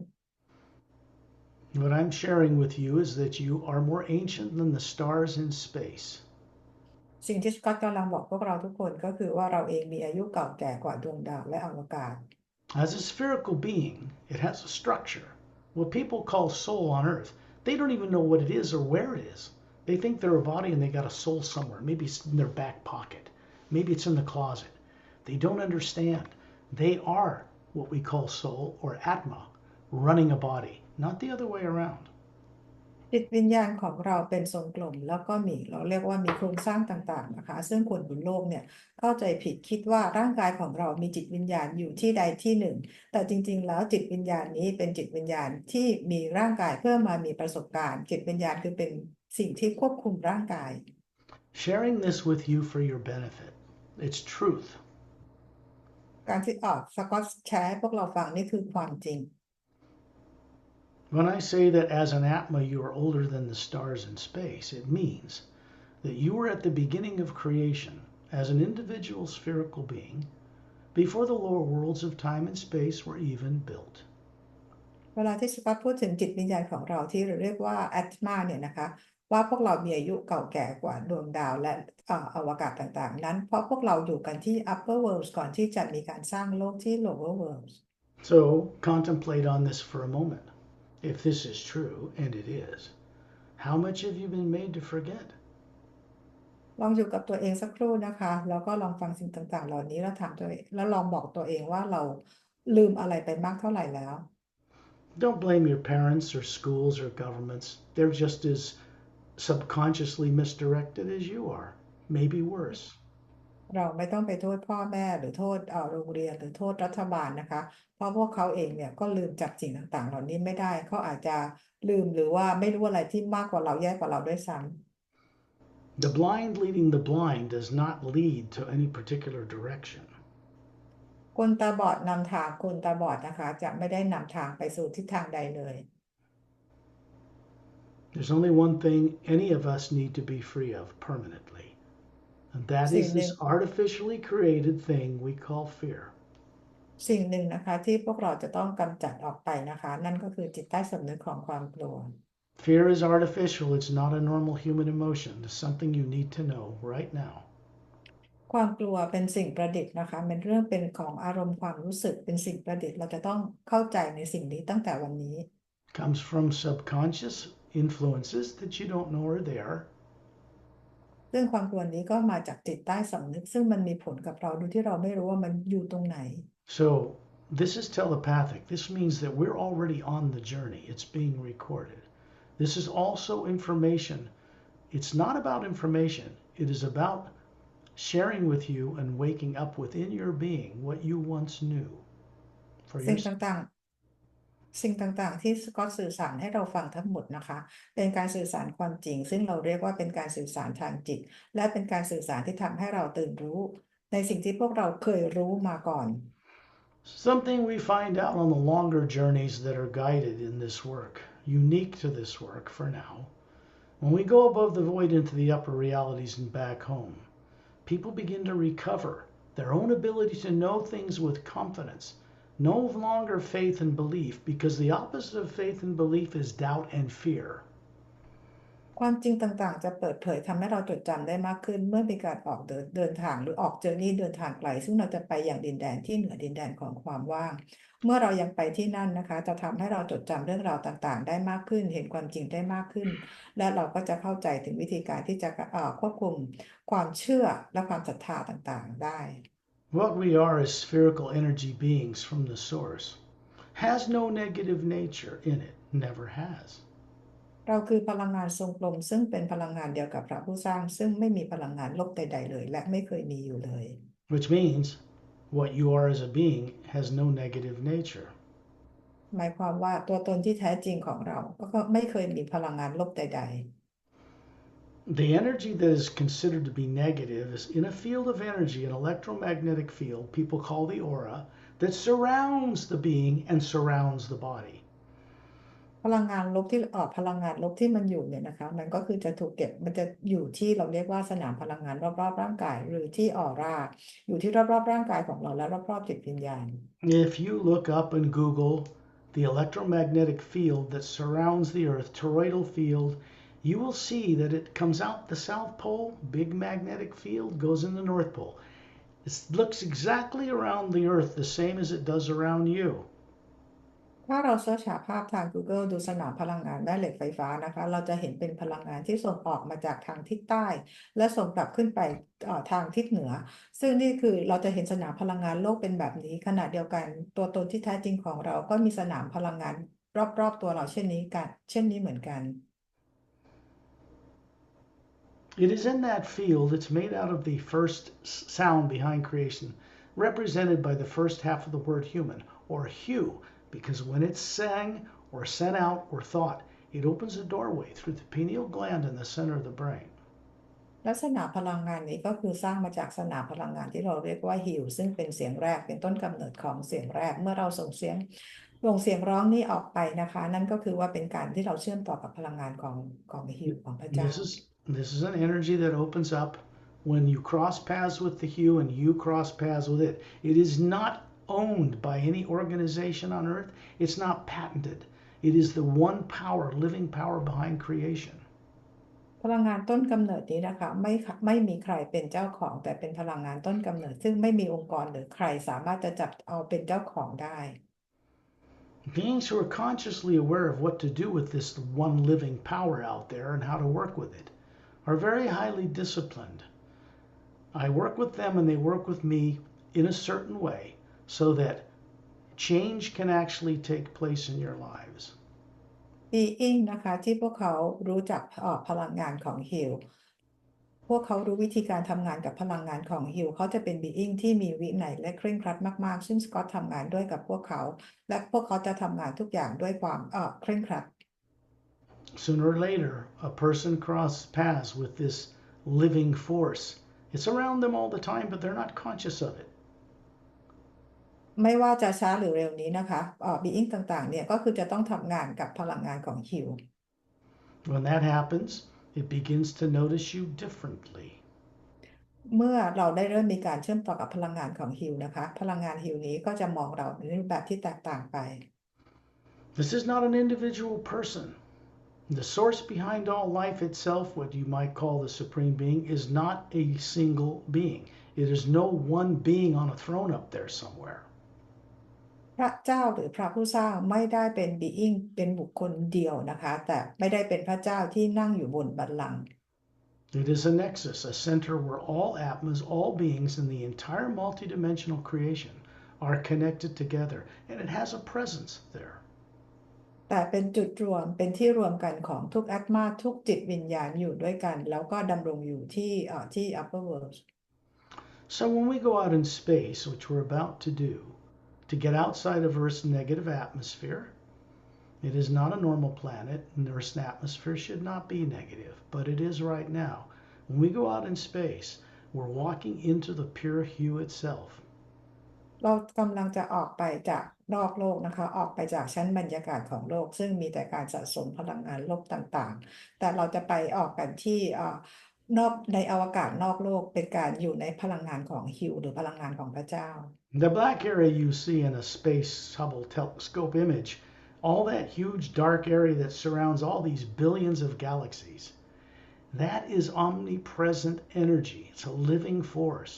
What I'm sharing with you is that you are more ancient than the stars in space. สิ่งที่สก็อตกำลังบอกพวกเราทุกคนก็คือว่าเราเองมีอายุเก่าแก่กว่าดวงดาวและอวกาศ As a spherical being, it has a structure. What people call soul on Earth, they don't even know what it is or where it is. They think they're a body and they got a soul somewhere. Maybe it's in their back pocket. Maybe it's in the closet. They don't understand. They are what we call soul or atma, running a body, not the other way around. จิตวิญญาณของเราเป็นทรงกลมแล้วก็เราเรียกว่ามีโครงสร้างต่างๆนะคะซึ่งคนบนโลกเนี่ยเข้าใจผิดคิดว่าร่างกายของเรามีจิตวิญญาณอยู่ที่ใดที่หนึ่งแต่จริงๆแล้วจิตวิญญาณนี้เป็นจิตวิญญาณที่มีร่างกายเพื่อมามีประสบการณ์จิตวิญญาณคือเป็นสิ่งที่ควบคุมร่างกาย Sharing this with you for your benefit. It's truth. การที่สกอตแชร์ให้พวกเราฟังนี่คือความจริง When I say that as an Atma you are older than the stars in space, it means that you were at the beginning of creation as an individual spherical being before the lower worlds of time and space were even built. เวลาที่สกอตพูดถึงจิตวิญญาณของเราที่เราเรียกว่าแอตมาเนี่ยนะคะว่าพวกเรามีอายุเก่าแก่กว่าดวงดาวและอวกาศต่างๆนั้นเพราะพวกเราอยู่กันที่ upper worlds ก่อนที่จะมีการสร้างโลกที่ lower worlds So contemplate on this for a moment. If this is true, and it is, how much have you been made to forget? ลองอยู่กับตัวเองสักครู่นะคะแล้วก็ลองฟังสิ่งต่างๆเหล่านี้แล้วถามตัวเองแล้วลองบอกตัวเองว่าเราลืมอะไรไปมากเท่าไหร่แล้ว Don't blame your parents or schools or governments. They're just as subconsciously misdirected as you are, maybe worse. เราไม่ต้องไปโทษพ่อแม่หรือโทษโรงเรียนหรือโทษรัฐบาลนะคะเพราะพวกเขาเองเนี่ยก็ลืมจากสิ่งต่างๆเหล่านี้ไม่ได้เขาอาจจะลืมหรือว่าไม่รู้อะไรที่มากกว่าเราแย่กว่าเราด้วยซ้ำ The blind leading the blind does not lead to any particular direction. คนตาบอดนำทางคนตาบอดนะคะจะไม่ได้นำทางไปสู่ทิศทางใดเลย There's only one thing any of us need to be free of permanently, and that is this artificially created thing we call fear. สิ่งหนึ่งนะคะที่พวกเราจะต้องกำจัดออกไปนะคะนั่นก็คือจิตใต้สำนึกของความกลัว Fear is artificial. It's not a normal human emotion. It's something you need to know right now. ความกลัวเป็นสิ่งประดิษฐ์นะคะเป็นของอารมณ์ความรู้สึกเป็นสิ่งประดิษฐ์เราจะต้องเข้าใจในสิ่งนี้ตั้งแต่วันนี้ Comes from subconscious influences that you don't know are there. ซึ่งความกลัวนี้ก็มาจากจิตใต้สำนึกซึ่งมันมีผลกับเราโดยที่เราไม่รู้ว่ามันอยู่ตรงไหน So this is telepathic. This means that we're already on the journey. It's being recorded. This is also information. It's not about information. It is about sharing with you and waking up within your being what you once knew for สิ่ง yourself. ต่างๆสิ่งต่างๆที่สกอตสื่อสารให้เราฟังทั้งหมดนะคะเป็นการสื่อสารความจริงซึ่งเราเรียกว่าเป็นการสื่อสารทางจิตและเป็นการสื่อสารที่ทำให้เราตื่นรู้ในสิ่งที่พวกเราเคยรู้มาก่อน Something we find out on the longer journeys that are guided in this work, unique to this work for now. When we go above the void into the upper realities and back home, people begin to recover their own ability to know things with confidence. No longer faith and belief, because the opposite of faith and belief is doubt and fear. ความจริงต่างๆจะเปิดเผยทำให้เราจดจำได้มากขึ้นเมื่อมีการออกเดินทางหรือออกเจอร์นี่เดินทางไกลซึ่งเราจะไปอย่างดินแดนที่เหนือดินแดนของความว่างเมื่อเรายังไปที่นั่นนะคะจะทำให้เราจดจำเรื่องราวต่างๆได้มากขึ้นเห็นความจริงได้มากขึ้นและเราก็จะเข้าใจถึงวิธีการที่จะควบคุมความเชื่อและความศรัทธาต่างๆได้ What we are is spherical energy beings from the source. has no negative nature in it, never has. เราคือพลังงานทรงกลมซึ่งเป็นพลังงานเดียวกับพระผู้สร้างซึ่งไม่มีพลังงานลบใดๆเลยและไม่เคยมีอยู่เลย Which means what you are as a being has no negative nature. หมายความว่าตัวตนที่แท้จริงของเราก็ไม่เคยมีพลังงานลบใด The energy that is considered to be negative is in a field of energy, an electromagnetic field people call the aura, that surrounds the being and surrounds the body. ๆพลังงานลบที่พลังงานลบที่มันอยู่เนี่ยนะคะมันก็คือจะถูกเก็บมันจะอยู่ที่เราเรียกว่าสนามพลังงานรอบๆร่างกายหรือที่ออราอยู่ที่รอบๆร่างกายของเราและรอบๆจิตวิญญาณ If you look up and Google the electromagnetic field that surrounds the earth, toroidal field, you will see that it comes out the South Pole, big magnetic field, goes in the North Pole. It looks exactly around the earth the same as it does around you. ถ้าเราเสิร์ชหาภาพทาง Google ดูสนามพลังงานแม่เหล็กไฟฟ้านะคะเราจะเห็นเป็นพลังงานที่ส่งออกมาจากทางทิศใต้และส่งกลับขึ้นไปทางทิศเหนือซึ่งนี่คือเราจะเห็นสนามพลังงานโลกเป็นแบบนี้ขณะเดียวกันตัวตนที่แท้จริงของเราก็มีสนามพลังงานรอบๆตัวเราเช่นนี้เหมือนกัน It is in that field, it's made out of the first sound behind creation, represented by the first half of the word human, or hue, because when it's sang or sent out or thought, it opens a doorway through the pineal gland in the center of the brain. ลักษณะพลังงานนี้ก็คือสร้างมาจากสนามพลังงานที่เราเรียกว่าฮิวซึ่งเป็นเสียงแรกเป็นต้นกำเนิดของเสียงแรกเมื่อเราส่งเสียงร้องนี้ออกไปนะคะนั่นก็คือว่าเป็นการที่เราเชื่อมต่อกับพลังงานของฮิวของพระเจ้า This is an energy that opens up when you cross paths with the hue and you cross paths with it. It is not owned by any organization on earth. It's not patented. It is the one power, living power behind creation. พลังงานต้นกำเนิดนี้นะคะไม่มีใครเป็นเจ้าของแต่เป็นพลังงานต้นกำเนิดซึ่งไม่มีองค์กรหรือใครสามารถจะจับเอาเป็นเจ้าของได้ Beings who are consciously aware of what to do with this one living power out there and how to work with it are very highly disciplined. I work with them and they work with me in a certain way so that change can actually take place in your lives. being นะคะที่พวกเขารู้จักพลังงานของฮิลพวกเขารู้วิธีการทำงานกับพลังงานของฮิลเขาจะเป็น being ที่มีวินัยและเคร่งครัดมากๆซึ่งสกอตทำงานด้วยกับพวกเขาและพวกเขาจะทำงานทุกอย่างด้วยความเคร่งครัด Sooner or later, a person crosses paths with this living force. It's around them all the time, but they're not conscious of it. ไม่ว่าจะช้าหรือเร็วนี้นะคะbeing ต่างๆเนี่ยก็คือจะต้องทำงานกับพลังงานของฮิล When that happens, it begins to notice you differently. เมื่อเราได้เริ่มมีการเชื่อมต่อกับพลังงานของฮิลนะคะพลังงานฮิลนี้ก็จะมองเราในรูปแบบที่แตกต่างไป This is not an individual person. The source behind all life itself, what you might call the supreme being, is not a single being. It is no one being on a throne up there somewhere. พระเจ้าหรือพระผู้สร้างไม่ได้เป็น being เป็นบุคคลเดียวนะคะแต่ไม่ได้เป็นพระเจ้าที่นั่งอยู่บนบัลลังก์ It is a nexus, a center where all atmas, all beings in the entire multidimensional creation are connected together, and it has a presence there. แต่เป็นจุดรวมเป็นที่รวมกันของทุกอาตมาทุกจิตวิญญาณอยู่ด้วยกันแล้วก็ดำรงอยู่ที่ upper world So when we go out in space, which we're about to do, to get outside of Earth's negative atmosphere, it is not a normal planet, and Earth's atmosphere should not be negative, but it is right now. When we go out in space, we're walking into the pure hue itself. เรากำลังจะออกไปจากนอกโลกนะคะออกไปจากชั้นบรรยากาศของโลกซึ่งมีแต่การสะสมพลังงานลบต่างๆแต่เราจะไปออกกันที่นอกในอวกาศนอกโลกเป็นการอยู่ในพลังงานของฮิวหรือพลังงานของพระเจ้า The black area you see in a space Hubble telescope image, all that huge dark area that surrounds all these billions of galaxies, that is omnipresent energy. It's a living force.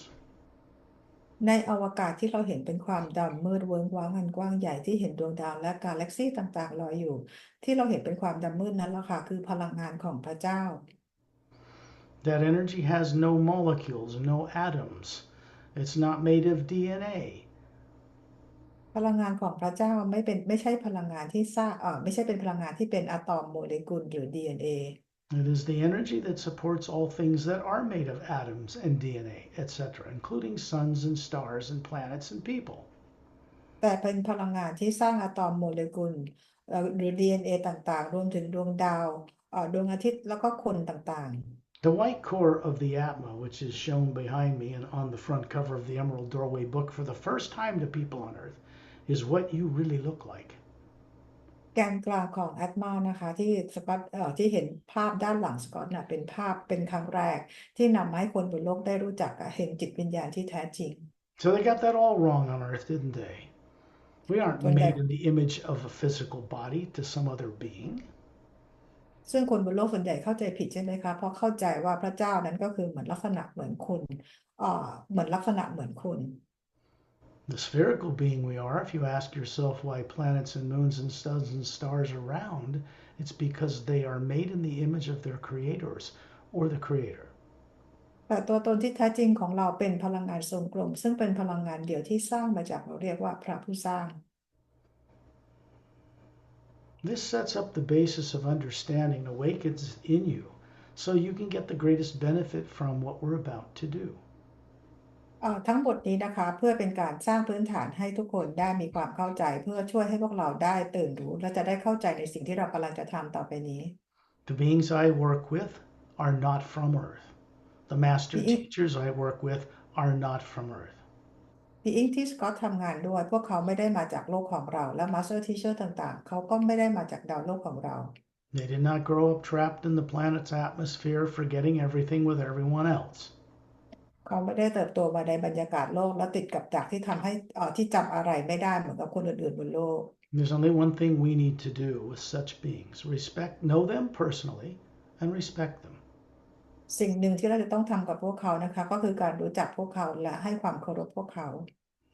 ในอวกาศที่เราเห็นเป็นความดำมืดเวิ้งว้างอันกว้างใหญ่ที่เห็นดวงดาวและกาแล็กซี่ต่างๆลอยอยู่ที่เราเห็นเป็นความดำมืดนั้นแหละค่ะคือพลังงานของพระเจ้า That energy has no molecules, no atoms. It's not made of DNA. พ พลังงานของพระเจ้าไม่ใช่พลังงานที่สร้างไม่ใช่เป็นพลังงานที่เป็นอะตอมโมเลกุลหรือ DNA It is the energy that supports all things that are made of atoms and DNA, etc., including suns and stars and planets and people. แต่เป็นพลังงานที่สร้างอะตอมโมเลกุลหรือ DNA ต่างๆรวมถึงดวงดาวดวงอาทิตย์แล้วก็คนต่างๆ The white core of the Atma, which is shown behind me and on the front cover of the Emerald Doorway book for the first time to people on Earth, is what you really look like. แกนกลางของแอตมานะคะที่สกอตที่เห็นภาพด้านหลังสกอตน่ะเป็นภาพเป็นครั้งแรกที่นำมาให้คนบนโลกได้รู้จักเห็นจิตวิญญาณที่แท้จริง So they got that all wrong on Earth, didn't they? We aren't ส่วนใหญ่ made in the image of a physical body to some other being. ซึ่งคนบนโลกส่วนใหญ่เข้าใจผิดใช่ไหมคะเพราะเข้าใจว่าพระเจ้านั้นก็คือเหมือนลักษณะเหมือนคนเหมือนลักษณะเหมือนคน The spherical being we are, if you ask yourself why planets and moons and suns and stars are round, it's because they are made in the image of their creators or the creator. แต่ตัวตนที่แท้จริงของเราเป็นพลังงานทรงกลมซึ่งเป็นพลังงานเดียวที่สร้างมาจากเราเรียกว่าพระผู้สร้าง This sets up the basis of understanding awakens in you so you can get the greatest benefit from what we're about to do. ทั้งหมดนี้นะคะเพื่อเป็นการสร้างพื้นฐานให้ทุกคนได้มีความเข้าใจเพื่อช่วยให้พวกเราได้ตื่นรู้และจะได้เข้าใจในสิ่งที่เรากำลังจะทำต่อไปนี้ The beings I work with are not from Earth. The master Being- teachers I work with are not from Earth. พี่อิงที่สกอตทำงานด้วยพวกเขาไม่ได้มาจากโลกของเราและมาสเตอร์ทีเชอร์ต่างๆเขาก็ไม่ได้มาจากดาวโลกของเรา They did not grow up trapped in the planet's atmosphere, forgetting everything with everyone else. เขาไม่ได้เติบโตมาในบรรยากาศโลกและติดกับดักที่ทำให้ที่จำอะไรไม่ได้เหมือนกับคนอื่นๆบนโลก There's only one thing we need to do with such beings: know them personally, and respect them. สิ่งหนึ่งที่เราจะต้องทำกับพวกเขานะคะก็คือการรู้จักพวกเขาและให้ความเคารพพวกเขา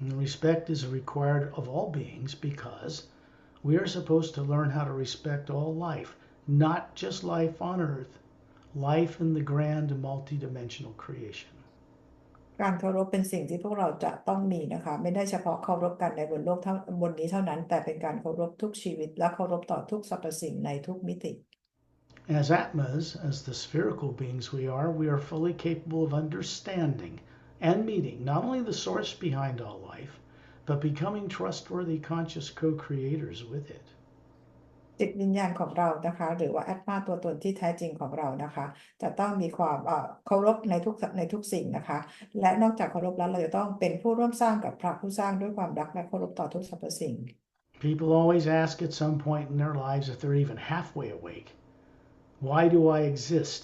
And respect is required of all beings because we are supposed to learn how to respect all life, not just life on Earth, life in the grand multidimensional creation. การเคารพเป็นสิ่งที่พวกเราจะต้องมีนะคะไม่ได้เฉพาะเคารพกันในบนโลกบนนี้เท่านั้นแต่เป็นการเคารพทุกชีวิตและเคารพต่อทุกสรรพสิ่งในทุกมิติ As Atmas, as the spherical beings we are fully capable of understanding and meeting not only the source behind all life, but becoming trustworthy conscious co-creators with it. จิตวิญญาณของเรานะคะหรือว่าแอตมาตัวตนที่แท้จริงของเรานะคะจะต้องมีความเคารพในทุกสิ่งนะคะและนอกจากเคารพแล้วเราจะต้องเป็นผู้ร่วมสร้างกับพระผู้สร้างด้วยความรักและเคารพต่อทุกสรรพสิ่ง People always ask at some point in their lives if they're even halfway awake, why do I exist?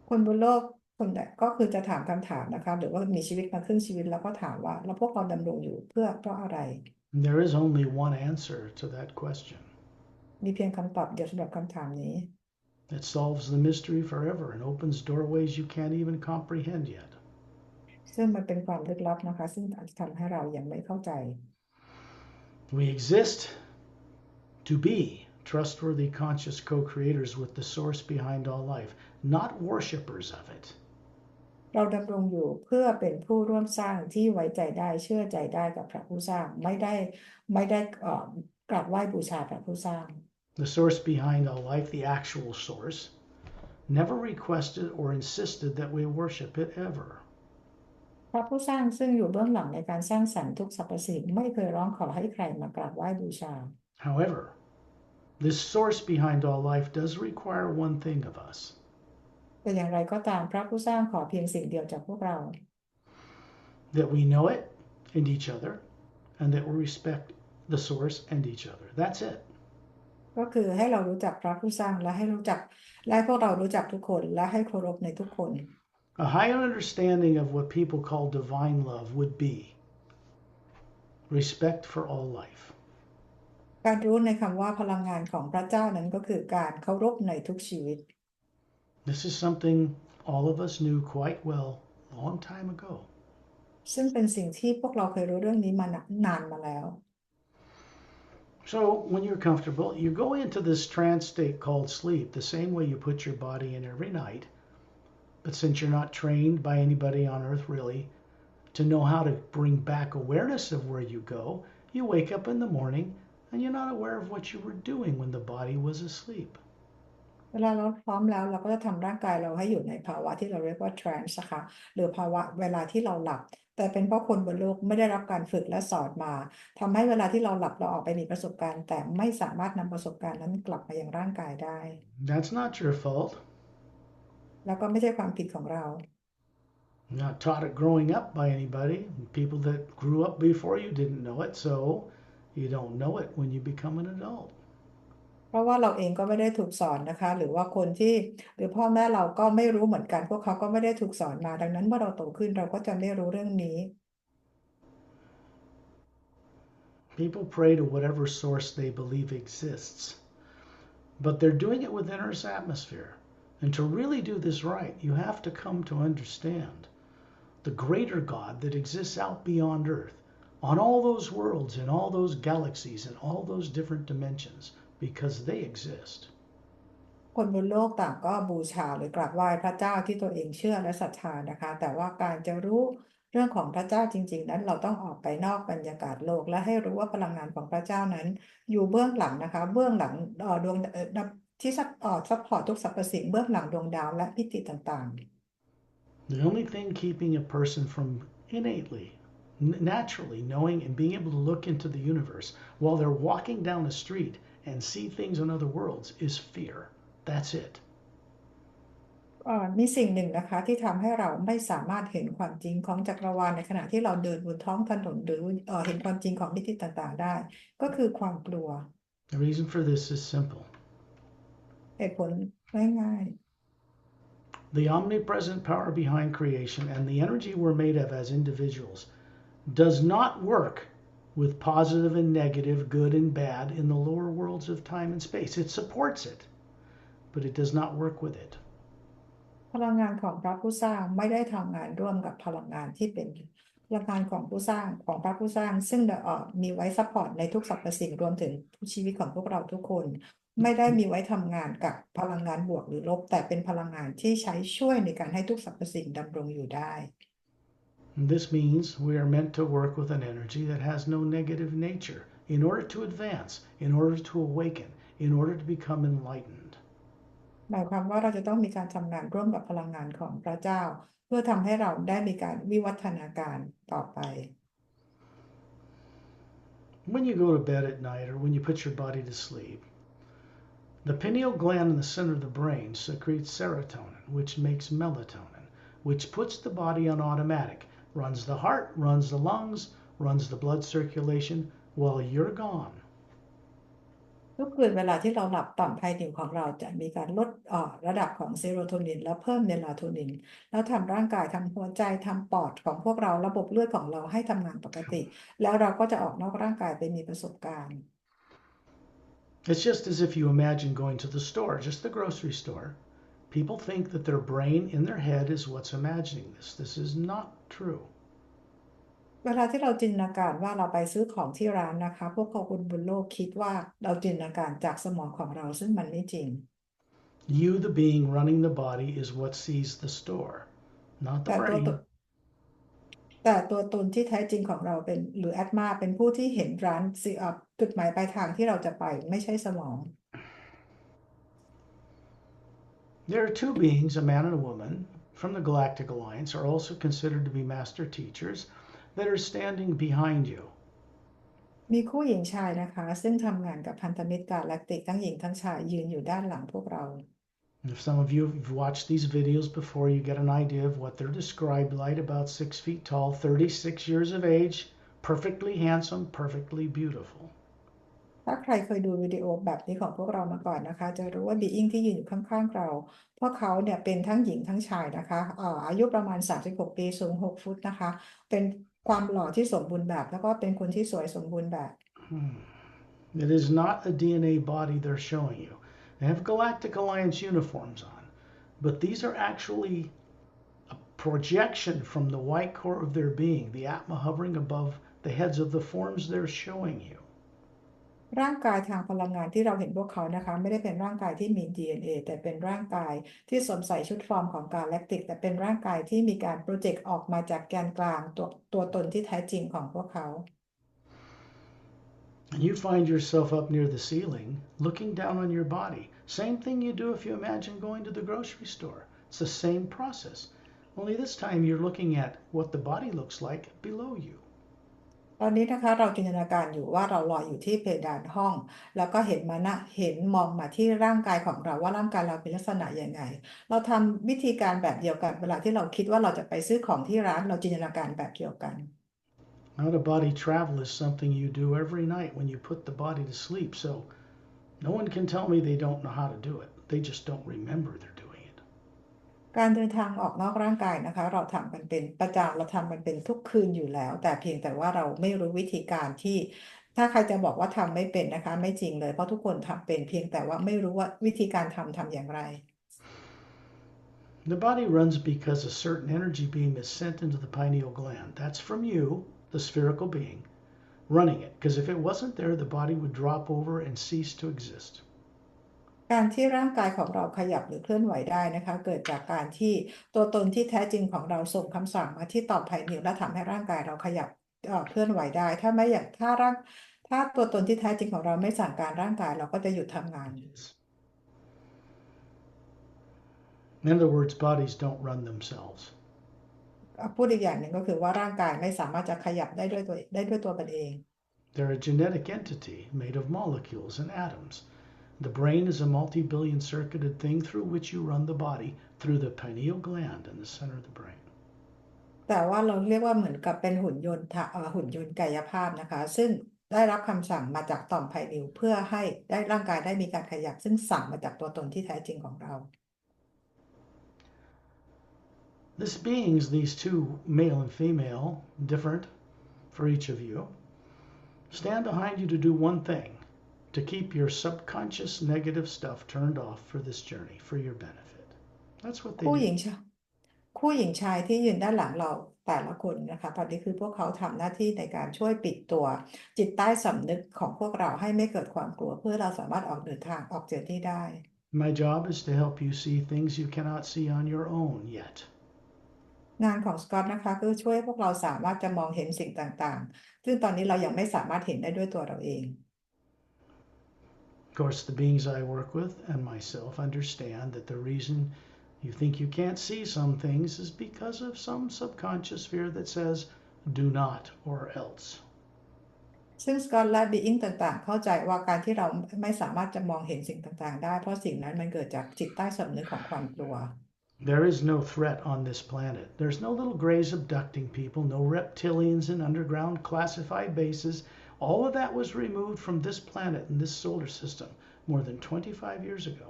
คนบนโลกคนใดก็คือจะถามคำถามนะคะหรือว่ามีชีวิตมาครึ่งชีวิตแล้วก็ถามว่าแล้วพวกเราดำรงอยู่เพราะอะไร There is only one answer to that question. มีเพียงคำตอบเดียวสำหรับคำถามนี้ It solves the mystery forever and opens doorways you can't even comprehend yet. ซึ่งมันเป็นความลึกลับนะคะซึ่งอาจจะทำให้เรายังไม่เข้าใจ We exist to be trustworthy conscious co-creators with the source behind all life, not worshippers of it. เราดำรงอยู่เพื่อเป็นผู้ร่วมสร้างที่ไว้ใจได้เชื่อใจได้กับพระผู้สร้างไม่ได้กราบไหว้บูชาพระผู้สร้าง The source behind all life, the actual source, never requested or insisted that we worship it ever. พระผู้สร้างซึ่งอยู่เบื้องหลังในการสร้างสรรค์ทุกสรรพสิ่งไม่เคยร้องขอให้ใครมากราบไหว้บูชา However, this source behind all life does require one thing of us. แต่อย่างไรก็ตามพระผู้สร้างขอเพียงสิ่งเดียวจากพวกเรา That we know it and each other, and that we respect the source and each other. That's it. ก็คือให้เรารู้จักพระผู้สร้างและให้พวกเรารู้จักทุกคนและให้เคารพในทุกคน A higher understanding of what people call divine love would be respect for all life. การรู้ในคำว่าพลังงานของพระเจ้านั้นก็คือการเคารพในทุกชีวิต This is something all of us knew quite well a long time ago. ซึ่งเป็นสิ่งที่พวกเราเคยรู้เรื่องนี้มานานมาแล้ว So when you're comfortable, you go into this trance state called sleep, the same way you put your body in every night. But since you're not trained by anybody on earth really, to know how to bring back awareness of where you go, you wake up in the morning and you're not aware of what you were doing when the body was asleep. เวลาเราพร้อมแล้วเราก็จะทำร่างกายเราให้อยู่ในภาวะที่เราเรียกว่า trance นะคะหรือภาวะเวลาที่เราหลับแต่เป็นเพราะคนบนโลกไม่ได้รับการฝึกและสอนมาทำให้เวลาที่เราหลับเราออกไปมีประสบการณ์แต่ไม่สามารถนำประสบการณ์นั้นกลับมายังร่างกายได้ That's not your fault. แล้วก็ไม่ใช่ความผิดของเรา You're not taught it growing up by anybody. People that grew up before you didn't know it, so you don't know it when you become an adult. เพราะว่าเราเองก็ไม่ได้ถูกสอนนะคะหรือว่าคนที่หรือพ่อแม่เราก็ไม่รู้เหมือนกันพวกเขาก็ไม่ได้ถูกสอนมาดังนั้นเมื่อเราโตขึ้นเราก็จะไม่รู้เรื่องนี้ People pray to whatever source they believe exists, but they're doing it within Earth's atmosphere. And to really do this right, you have to come to understand the greater God that exists out beyond Earth, on all those worlds, in all those galaxies, in all those different dimensions, because they exist. คนบนโลกต่างก็บูชาหรือกราบไหว้พระเจ้าที่ตัวเองเชื่อและศรัทธานะคะแต่ว่าการจะรู้เรื่องของพระเจ้าจริงๆนั้นเราต้องออกไปนอกบรรยากาศโลกและให้รู้ว่าพลังงานของพระเจ้านั้นอยู่เบื้องหลังนะคะเบื้องหลังดวงที่ซัพพอร์ตทุกสรรพสิ่งเบื้องหลังดวงดาวและมิติต่างๆ The only thing keeping a person from innately, naturally knowing and being able to look into the universe while they're walking down a street and see things on other worlds is fear. That's it. มีสิ่งหนึ่งนะคะที่ทำให้เราไม่สามารถเห็นความจริงของจักรวาลในขณะที่เราเดินบนท้องถนนหรือเห็นความจริงของมิติต่างๆได้ก็คือความกลัว The reason for this is simple. เหตุผลง่าย The omnipresent power behind creation and the energy we're made of as individuals does not work with positive and negative, good and bad in the lower worlds of time and space. It supports it, but it does not work with it. พลังงานของพระผู้สร้างไม่ได้ทำงานร่วมกับพลังงานที่เป็นพลังงานของผู้สร้างของพระผู้สร้างซึ่งมีไว้ซัพพอร์ตในทุกสรรพสิ่งรวมถึงชีวิตของพวกเราทุกคนไม่ได้มีไว้ทำงานกับพลังงานบวกหรือลบแต่เป็นพลังงานที่ใช้ช่วยในการให้ทุกสรรพสิ่งดำรงอยู่ได้ This means we are meant to work with an energy that has no negative nature in order to advance, in order to awaken, in order to become enlightened. หมายความว่าเราจะต้องมีการทำงานร่วมกับพลังงานของพระเจ้าเพื่อทำให้เราได้มีการวิวัฒนาการต่อไป When you go to bed at night or when you put your body to sleep, the pineal gland in the center of the brain secretes serotonin, which makes melatonin, which puts the body on automatic, runs the heart, runs the lungs, runs the blood circulation while you're gone. ทุกคืนเวลาที่เราหลับต่อมไพนิวของเราจะมีการลดระดับของเซโรโทนินและเพิ่มเมลาโทนินแล้วทำร่างกายทำหัวใจทำปอดของพวกเราระบบเลือดของเราให้ทำงานปกติแล้วเราก็จะออกนอกร่างกายไปมีประสบการณ์ It's just as if you imagine going to the store, just the grocery store. People think that their brain in their head is what's imagining this. This is not true. เวลาที่เราจินตนาการว่าเราไปซื้อของที่ร้านนะคะพวกเขาคนบนโลกคิดว่าเราจินตนาการจากสมองของเราซึ่งมันไม่จริง You, the being running the body, is what sees the store, not the แต่ตัว brain. แต่ตัวตนที่แท้จริงของเราเป็นหรือแอดมาเป็นผู้ที่เห็นร้านจุดหมายปลายทางที่เราจะไปไม่ใช่สมอง There are two beings, a man and a woman, from the Galactic Alliance, are also considered to be master teachers that are standing behind you. มีคู่หญิงชายนะคะซึ่งทำงานกับพันธมิตรกาแล็กติกทั้งหญิงทั้งชายยืนอยู่ด้านหลังพวกเรา If some of you have watched these videos before, you get an idea of what they're described like: about 6 feet tall, 36 years of age, perfectly handsome, perfectly beautiful. ถ้าใครเคยดูวิดีโอแบบนี้ของพวกเรามาก่อนนะคะจะรู้ว่าบีอิงที่ยืนอยู่ข้างๆเราพวกเขาเนี่ยเป็นทั้งหญิงทั้งชายนะคะอายุประมาณ36ปีสูง6ฟุตนะคะเป็นความหล่อที่สมบูรณ์แบบแล้วก็เป็นคนที่สวยสมบูรณ์แบบ It is not a DNA body they're showing you. They have Galactic Alliance uniforms on, but these are actually a projection from the white core of their being, the Atma hovering above the heads of the forms they're showing you. ร่างกายทางพลังงานที่เราเห็นพวกเขานะคะไม่ได้เป็นร่างกายที่มี DNA แต่เป็นร่างกายที่สวมใส่ชุดฟอร์มของกาแล็กติกแต่เป็นร่างกายที่มีการโปรเจกต์ออกมาจากแกนกลางตัวตนที่แท้จริงของพวกเขา And you find yourself up near the ceiling, looking down on your body. Same thing you do if you imagine going to the grocery store. It's the same process. Only this time you're looking at what the body looks like below you. ตอนนี้นะคะเราจินตนาการอยู่ว่าเราลอยอยู่ที่เพดานห้องแล้วก็เห็นมานะเห็นมองมาที่ร่างกายของเราว่าร่างกายเราเป็นลักษณะยังไงเราทำวิธีการแบบเดียวกันเวลาที่เราคิดว่าเราจะไปซื้อของที่ร้านเราจินตนาการแบบเดียวกัน Out of body travel is something you do every night when you put the body to sleep. So no one can tell me they don't know how to do it. They just don't remember they're doing it. การเดินทางออกนอกร่างกายนะคะเราทำกันเป็นประจำเราทำมันเป็นทุกคืนอยู่แล้วแต่เพียงแต่ว่าเราไม่รู้วิธีการที่ถ้าใครจะบอกว่าทำไม่เป็นนะคะไม่จริงเลยเพราะทุกคนทำเป็นเพียงแต่ว่าไม่รู้ว่าวิธีการทำอย่างไร The body runs because a certain energy beam is sent into the pineal gland. That's from you, the spherical being, running it. Because if it wasn't there, the body would drop over and cease to exist. การที่ร่างกายของเราขยับหรือเคลื่อนไหวได้นะคะเกิดจากการที่ตัวตนที่แท้จริงของเราส่งคำสั่งมาที่ต่อมไผ่นิวและทำให้ร่างกายเราขยับเคลื่อนไหวได้ถ้าไม่อย่างถ้าตัวตนที่แท้จริงของเราไม่สั่งการร่างกายเราก็จะหยุดทำงาน In other words, bodies don't run themselves. พูดอีกอย่างหนึ่งก็คือว่าร่างกายไม่สามารถจะขยับได้ด้วยตัวมันเอง They're a genetic entity made of molecules and atoms. The brain is a multi-billion circuited thing through which you run the body through the pineal gland in the center of the brain. แต่ว่าเราเรียกว่าเหมือนกับเป็นหุ่นยนต์กายภาพนะคะซึ่งได้รับคำสั่งมาจากต่อมไผ่นิวเพื่อให้ได้ร่างกายได้มีการขยับซึ่งสั่งมาจากตัวตนที่แท้จริงของเรา This beings, these two, male and female, different for each of you, stand behind you to do one thing, to keep your subconscious negative stuff turned off for this journey, for your benefit. That's what they คู่หญิ do. งชายคู่หญิงชายที่ยืนด้านหลังเราแต่ละคนนะคะตอนนี้คือพวกเขาทำหน้าที่ในการช่วยปิดตัวจิตใต้สำนึกของพวกเราให้ไม่เกิดความกลัวเพื่อเราสามารถออกเดินทางออกเจอที่ได้ My job is to help you see things you cannot see on your own yet. งานของสกอตนะคะคือช่วยพวกเราสามารถจะมองเห็นสิ่งต่างๆซึ่งตอนนี้เรายังไม่สามารถเห็นได้ด้วยตัวเราเอง Of course, the beings I work with and myself understand that the reason you think you can't see some things is because of some subconscious fear that says, do not or else. ซึ่งสกอตและบีอิงต่างๆเข้าใจว่าการที่เราไม่สามารถจะมองเห็นสิ่งต่างๆได้เพราะสิ่งนั้นมันเกิดจากจิตใต้สำนึกของความกลัว There is no threat on this planet. There's no little grays abducting people, no reptilians in underground classified bases. All of that was removed from this planet and this solar system more than 25 years ago.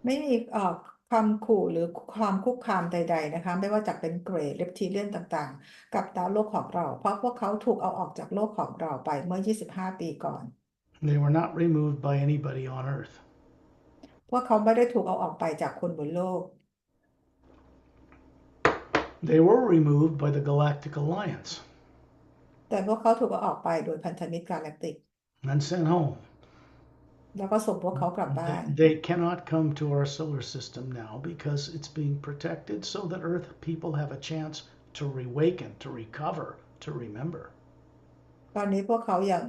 ไม่มีคำขู่หรือความคุกคามใดๆนะคะไม่ว่าจะเป็นเกรย์เรปทิเลียนต่างๆกับดาวโลกของเราเพราะพวกเขาถูกเอาออกจากโลกของเราไปเมื่อ 25 ปีก่อน They were not removed by anybody on Earth. พวกเขาไม่ได้ถูกเอาออกไปจากคนบนโลก They were removed by the Galactic Alliance แต่พวกเขาถูกเอาออกไปโดยพันธมิตรกาแล็กติก and sent home. แล้วก็ส่งพวกเขากลับบ้าน They cannot come to our solar system now because it's being protected so that Earth people have a chance to reawaken, to recover, to remember. ตอนนี้พวกเขายัง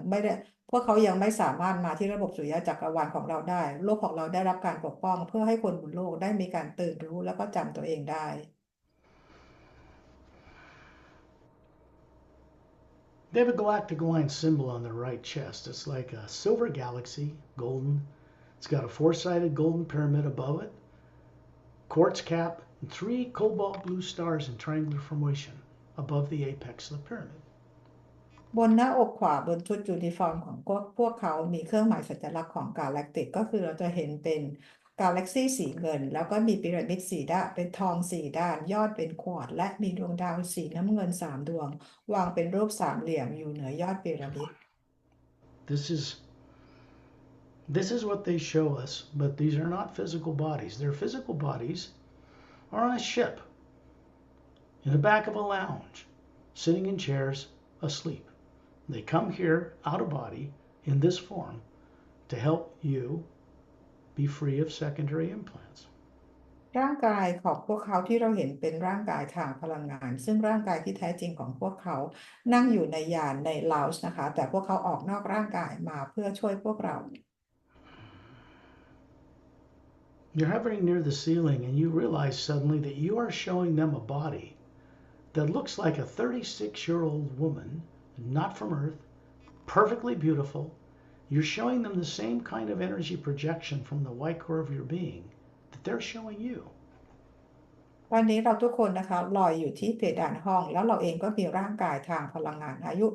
ไม่สามารถมาที่ระบบสุริยะจักรวาลของเราได้โลกของเราได้รับการปกป้องเพื่อให้คนบนโลกได้มีการตื่นรู้แล้วก็จำตัวเองได้ They have a Galactic Alliance symbol on their right chest. It's like a silver galaxy, golden. It's got a four-sided golden pyramid above it, quartz cap, and three cobalt blue stars in triangular formation above the apex of the pyramid. บนหน้าอกขวาบนชุดยูนิฟอร์มของพวกเขามีเครื่องหมายสัญลักษณ์ของกาแล็กติกก็คือเราจะเห็นเป็นกาแล็กซี่สีเงินแล้วก็มีพีระมิดสีด้านเป็นทองสี่ด้านยอดเป็นควอตซ์และมีดวงดาวสีน้ำเงิน3 ดวงวางเป็นรูปสามเหลี่ยมอยู่เหนือยอดพีระมิด This is what they show us, but these are not physical bodies. Their physical bodies are on a ship, in the back of a lounge, sitting in chairs, asleep. They come here out of body in this form to help you be free of secondary implants. ร่างกายของพวกเขาที่เราเห็นเป็นร่างกายทางพลังงานซึ่งร่างกายที่แท้จริงของพวกเขานั่งอยู่ในยานในลาวช์นะคะแต่พวกเขาออกนอกร่างกายมาเพื่อช่วยพวกเรา You're hovering near the ceiling and you realize suddenly that you are showing them a body that looks like a 36-year-old woman, not from Earth, perfectly beautiful. You're showing them the same kind of energy projection from the white core of your being that they're showing you. ตอนนี้เราทุกคนนะคะลอยอยู่ที่เพดานห้องแล้วเราเองก็มีร่างกายทางพลังงานอายุ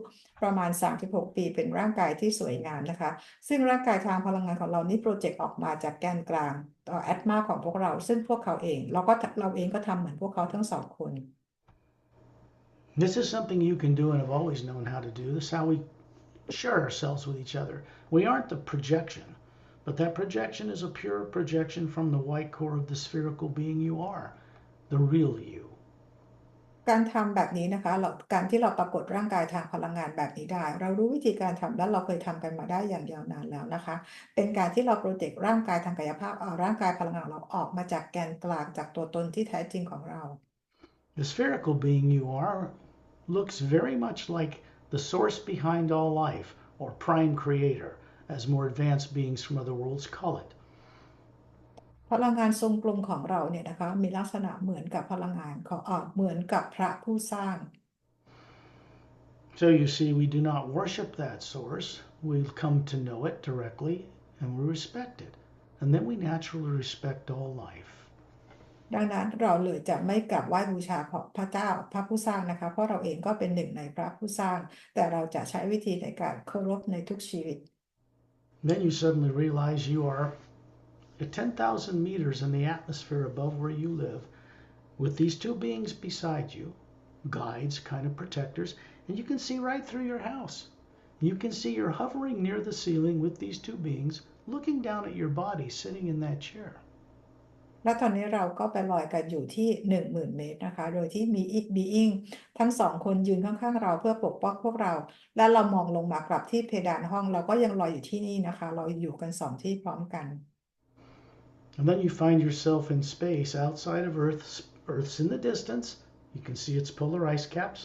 ประมาณ36ปีเป็นร่างกายที่สวยงามนะคะซึ่งร่างกายทางพลังงานของเรานี้โปรเจกต์ออกมาจากแกนกลางแอตมาของพวกเราซึ่งพวกเขาเองเราเองก็ทำเหมือนพวกเขาทั้งสองคน This is something you can do and have always known how to do. This is how we share ourselves with each other. We aren't the projection, but that projection is a pure projection from the white core of the spherical being you are, the real you. การทำแบบนี้นะคะการที่เราปรากฏร่างกายทางพลังงานแบบนี้ได้เรารู้วิธีการทำและเราเคยทำกันมาได้อย่างยาวนานแล้วนะคะเป็นการที่เราโปรเจกต์ร่างกายทางกายภาพเอาร่างกายพลังงานเราออกมาจากแกนกลางจากตัวตนที่แท้จริงของเรา The spherical being you are looks very much like the source behind all life, or prime creator, as more advanced beings from other worlds call it. พลังงานทรงกลมของเราเนี่ยนะคะมีลักษณะเหมือนกับพลังงานของเหมือนกับพระผู้สร้าง So you see, we do not worship that source. We come to know it directly and we respect it. And then we naturally respect all life. ดังนั้นเราเลยจะไม่กราบไหว้บูชาของพระเจ้าพระผู้สร้างนะคะเพราะเราเองก็เป็นหนึ่งในพระผู้สร้างแต่เราจะใช้วิธีในการเคารพในทุกชีวิต Then you suddenly realize you are at 10,000 meters in the atmosphere above where you live with these two beings beside you, guides, kind of protectors, and you can see right through your house. You can see you're hovering near the ceiling with these two beings looking down at your body sitting in that chair. และตอนนี้เราก็ไปลอยกันอยู่ที่ 10,000 เมตรนะคะโดยที่มีอีกบีอิงทั้งสองคนยืนข้างๆเราเพื่อปกป้องพวกเราและเรามองลงมากลับที่เพดานห้องเราก็ยังลอยอยู่ที่นี่นะคะเราอยู่กันสองที่พร้อมกัน And then you find yourself in space outside of Earth's in the distance. You can see its polar ice caps,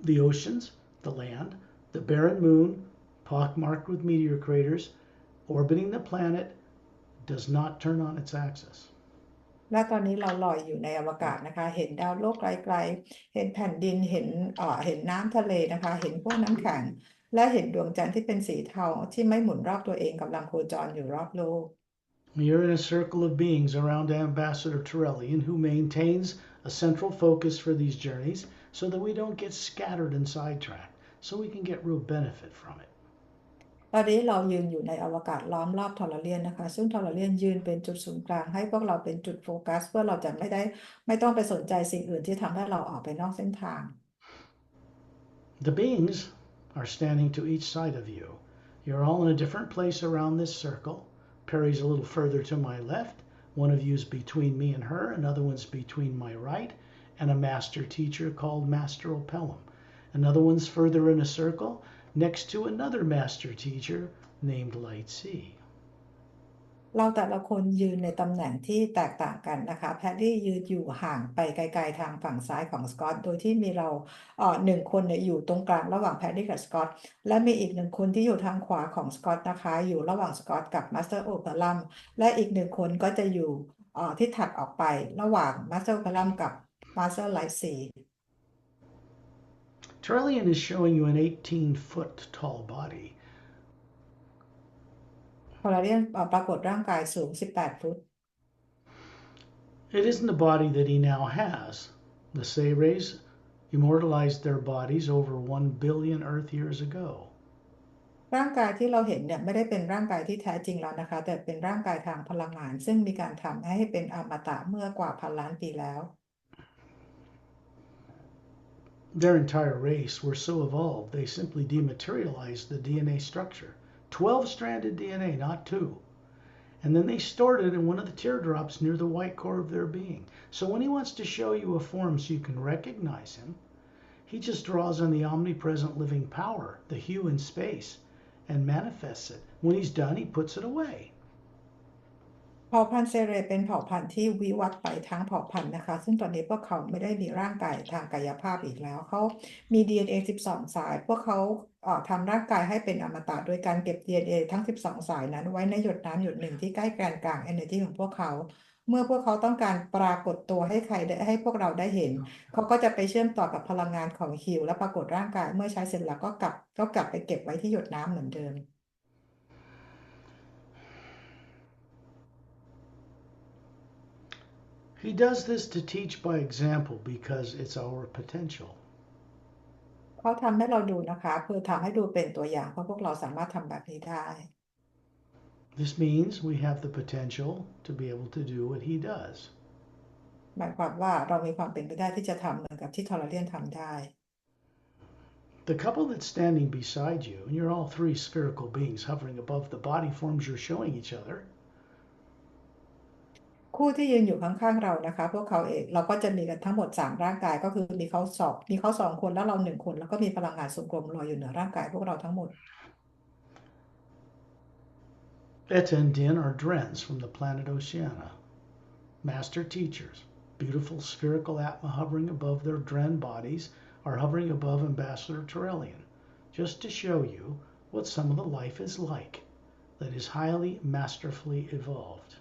the oceans, the land, the barren moon, pockmarked with meteor craters, orbiting the planet, does not turn on its axis. และตอนนี้เราลอยอยู่ในอวกาศนะคะเห็นดาวโลกไกลๆเห็นแผ่นดินเห็นน้ำทะเลนะคะเห็นพวกน้ำแข็งและเห็นดวงจันทร์ที่เป็นสีเทาที่ไม่หมุนรอบตัวเองกำลังโคจรอยู่รอบโลก You're in a circle of beings around Ambassador Turellian who maintains a central focus for these journeys so that we don't get scattered and sidetracked, so we can get real benefit from it. ตอนนี้เรายืนอยู่ในอวกาศล้อมรอบทอร์เรียนนะคะซึ่งทอร์เรียนยืนเป็นจุดศูนย์กลางให้พวกเราเป็นจุดโฟกัสเพื่อเราจะไม่ต้องไปสนใจสิ่งอื่นที่ทำให้เราออกไปนอกเส้นทาง The beings are standing to each side of you. You're all in a different place around this circle. Perry's a little further to my left. One of you's between me and her. Another one's between my right. And a master teacher called Master Opellum. Another one's further in a circle next to another master teacher named Light C. เราแต่ละคนยืนในตำแหน่งที่แตกต่างกันนะคะแพดดี้ยืนอยู่ห่างไปไกลๆทางฝั่งซ้ายของสกอตโดยที่มีเราหนึ่งคนเนี่ยอยู่ตรงกลางระหว่างแพดดี้กับสกอตและมีอีกหนึ่งคนที่อยู่ทางขวาของสกอตนะคะอยู่ระหว่างสกอตกับมาสเตอร์โอเปรัมและอีกหนึ่งคนก็จะอยู่ที่ถัดออกไประหว่างมาสเตอร์โอเปรัมกับมาสเตอร์ไลท์ซี Turellian is showing you an 18-foot tall body. ทอร์เรียนปรากฏร่างกายสูง18 ฟุต It isn't the body that he now has. The Sayrays immortalized their bodies over 1 billion Earth years ago. ร่างกายที่เราเห็นเนี่ยไม่ได้เป็นร่างกายที่แท้จริงแล้วนะคะแต่เป็นร่างกายทางพลังงานซึ่งมีการทำให้เป็นอมตะเมื่อกว่าพันล้านปีแล้ว Their entire race were so evolved they simply dematerialized the DNA structure. 12-stranded DNA, not 2. And then they stored it in one of the teardrops near the white core of their being. So when he wants to show you a form so you can recognize him, he just draws on the omnipresent living power, the hue in space, and manifests it. When he's done, he puts it away. เผ่าพันธุ์เซเรเป็นเผ่าพันธุ์ที่วิวัฒน์ไปทั้งเผ่าพันธุ์นะคะซึ่งตอนนี้พวกเขาไม่ได้มีร่างกายทางกายภาพอีกแล้วเขามี DNA 12 สายพวกเขาทำร่างกายให้เป็นอมตะโดยการเก็บ DNA ทั้ง 12 สายนั้นไว้ในหยดน้ำหยดหนึ่งที่ใกล้แกนกลาง energy ของพวกเขาเมื่อพวกเขาต้องการปรากฏตัวให้ใครได้ให้พวกเราได้เห็นเขาก็จะไปเชื่อมต่อกับพลังงานของฮิวและปรากฏร่างกายเมื่อใช้เสร็จแล้วก็กลับไปเก็บไว้ที่หยดน้ำเหมือนเดิม He does this to teach by example because it's our potential. เขาทำให้เราดูนะคะเพื่อทำให้ดูเป็นตัวอย่างเพราะพวกเราสามารถทำแบบนี้ได้ This means we have the potential to be able to do what he does. หมายความว่าเรามีความเป็นไปได้ที่จะทำเหมือนกับที่ทอร์เรียนทำได้ The couple that's standing beside you, and you're all three spherical beings hovering above the body forms you're showing each other. คู่ที่ยืนอยู่ข้างๆเรานะคะพวกเขาเองเราก็จะมีกันทั้งหมด3ร่างกายก็คือมีเขาสองคนแล้วเรา1 คนแล้วก็มีพลังงานทรงกลมลอยอยู่เหนือร่างกายพวกเราทั้งหมด Eta and Din are Drens from the planet Oceania. Master teachers, beautiful spherical atma hovering above their Dren bodies, are hovering above Ambassador Torellian, just to show you what some of the life is like that is highly masterfully evolved.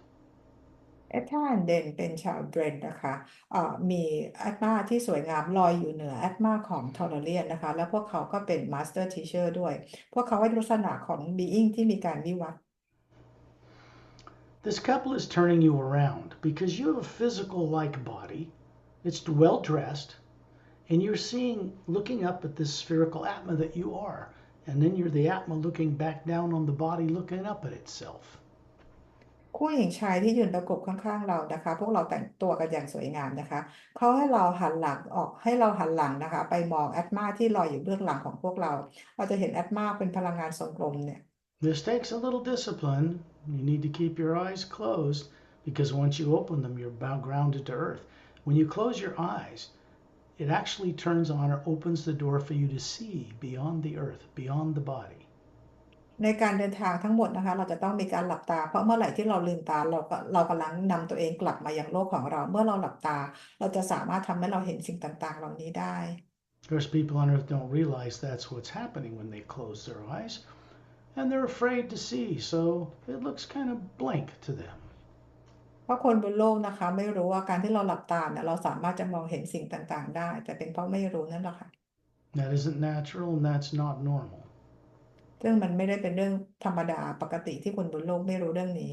แอตมาเดนเป็นชาวเดรนนะคะมีแอตมาที่สวยงามลอยอยู่เหนือแอตมาของทอร์เรียนนะคะแล้วพวกเขาก็เป็นมาสเตอร์ทีเชอร์ด้วยพวกเขาให้ลักษณะของบีอิงที่มีการวิวัฒน์ This couple is turning you around because you have a physical like body. It's well dressed, and you're looking up at this spherical atma that you are, and then you're the atma looking back down on the body looking up at itself. คู่หญิงชายที่ยืนประกบข้างๆเรานะคะพวกเราแต่งตัวกันอย่างสวยงามนะคะเขาให้เราหันหลังออกให้เราหันหลังนะคะไปมองแอตมาที่ลอยอยู่เบื้องหลังของพวกเราเราจะเห็นแอตมาเป็นพลังงานทรงกลมเนี่ย This takes a little discipline. You need to keep your eyes closed because once you open them, you're grounded to earth. When you close your eyes, it actually turns on or opens the door for you to see beyond the earth, beyond the body. ในการเดินทางทั้งหมดนะคะเราจะต้องมีการหลับตาเพราะเมื่อไหร่ที่เราลืมตาเรากำลังนำตัวเองกลับมายังโลกของเราเมื่อเราหลับตาเราจะสามารถทำให้เราเห็นสิ่งต่างๆเหล่านี้ได้ Of course, people on earth don't realize that's what's happening when they close their eyes, and they're afraid to see, so it looks kind of blank to them. เพราะคนบนโลกนะคะไม่รู้ว่าการที่เราหลับตาเนี่ยเราสามารถจะมองเห็นสิ่งต่างๆได้แต่เป็นเพราะไม่รู้นั่นแหละค่ะ That isn't natural and that's not normal. ซึ่งมันไม่ได้เป็นเรื่องธรรมดาปกติที่คนบนโลกไม่รู้เรื่องนี้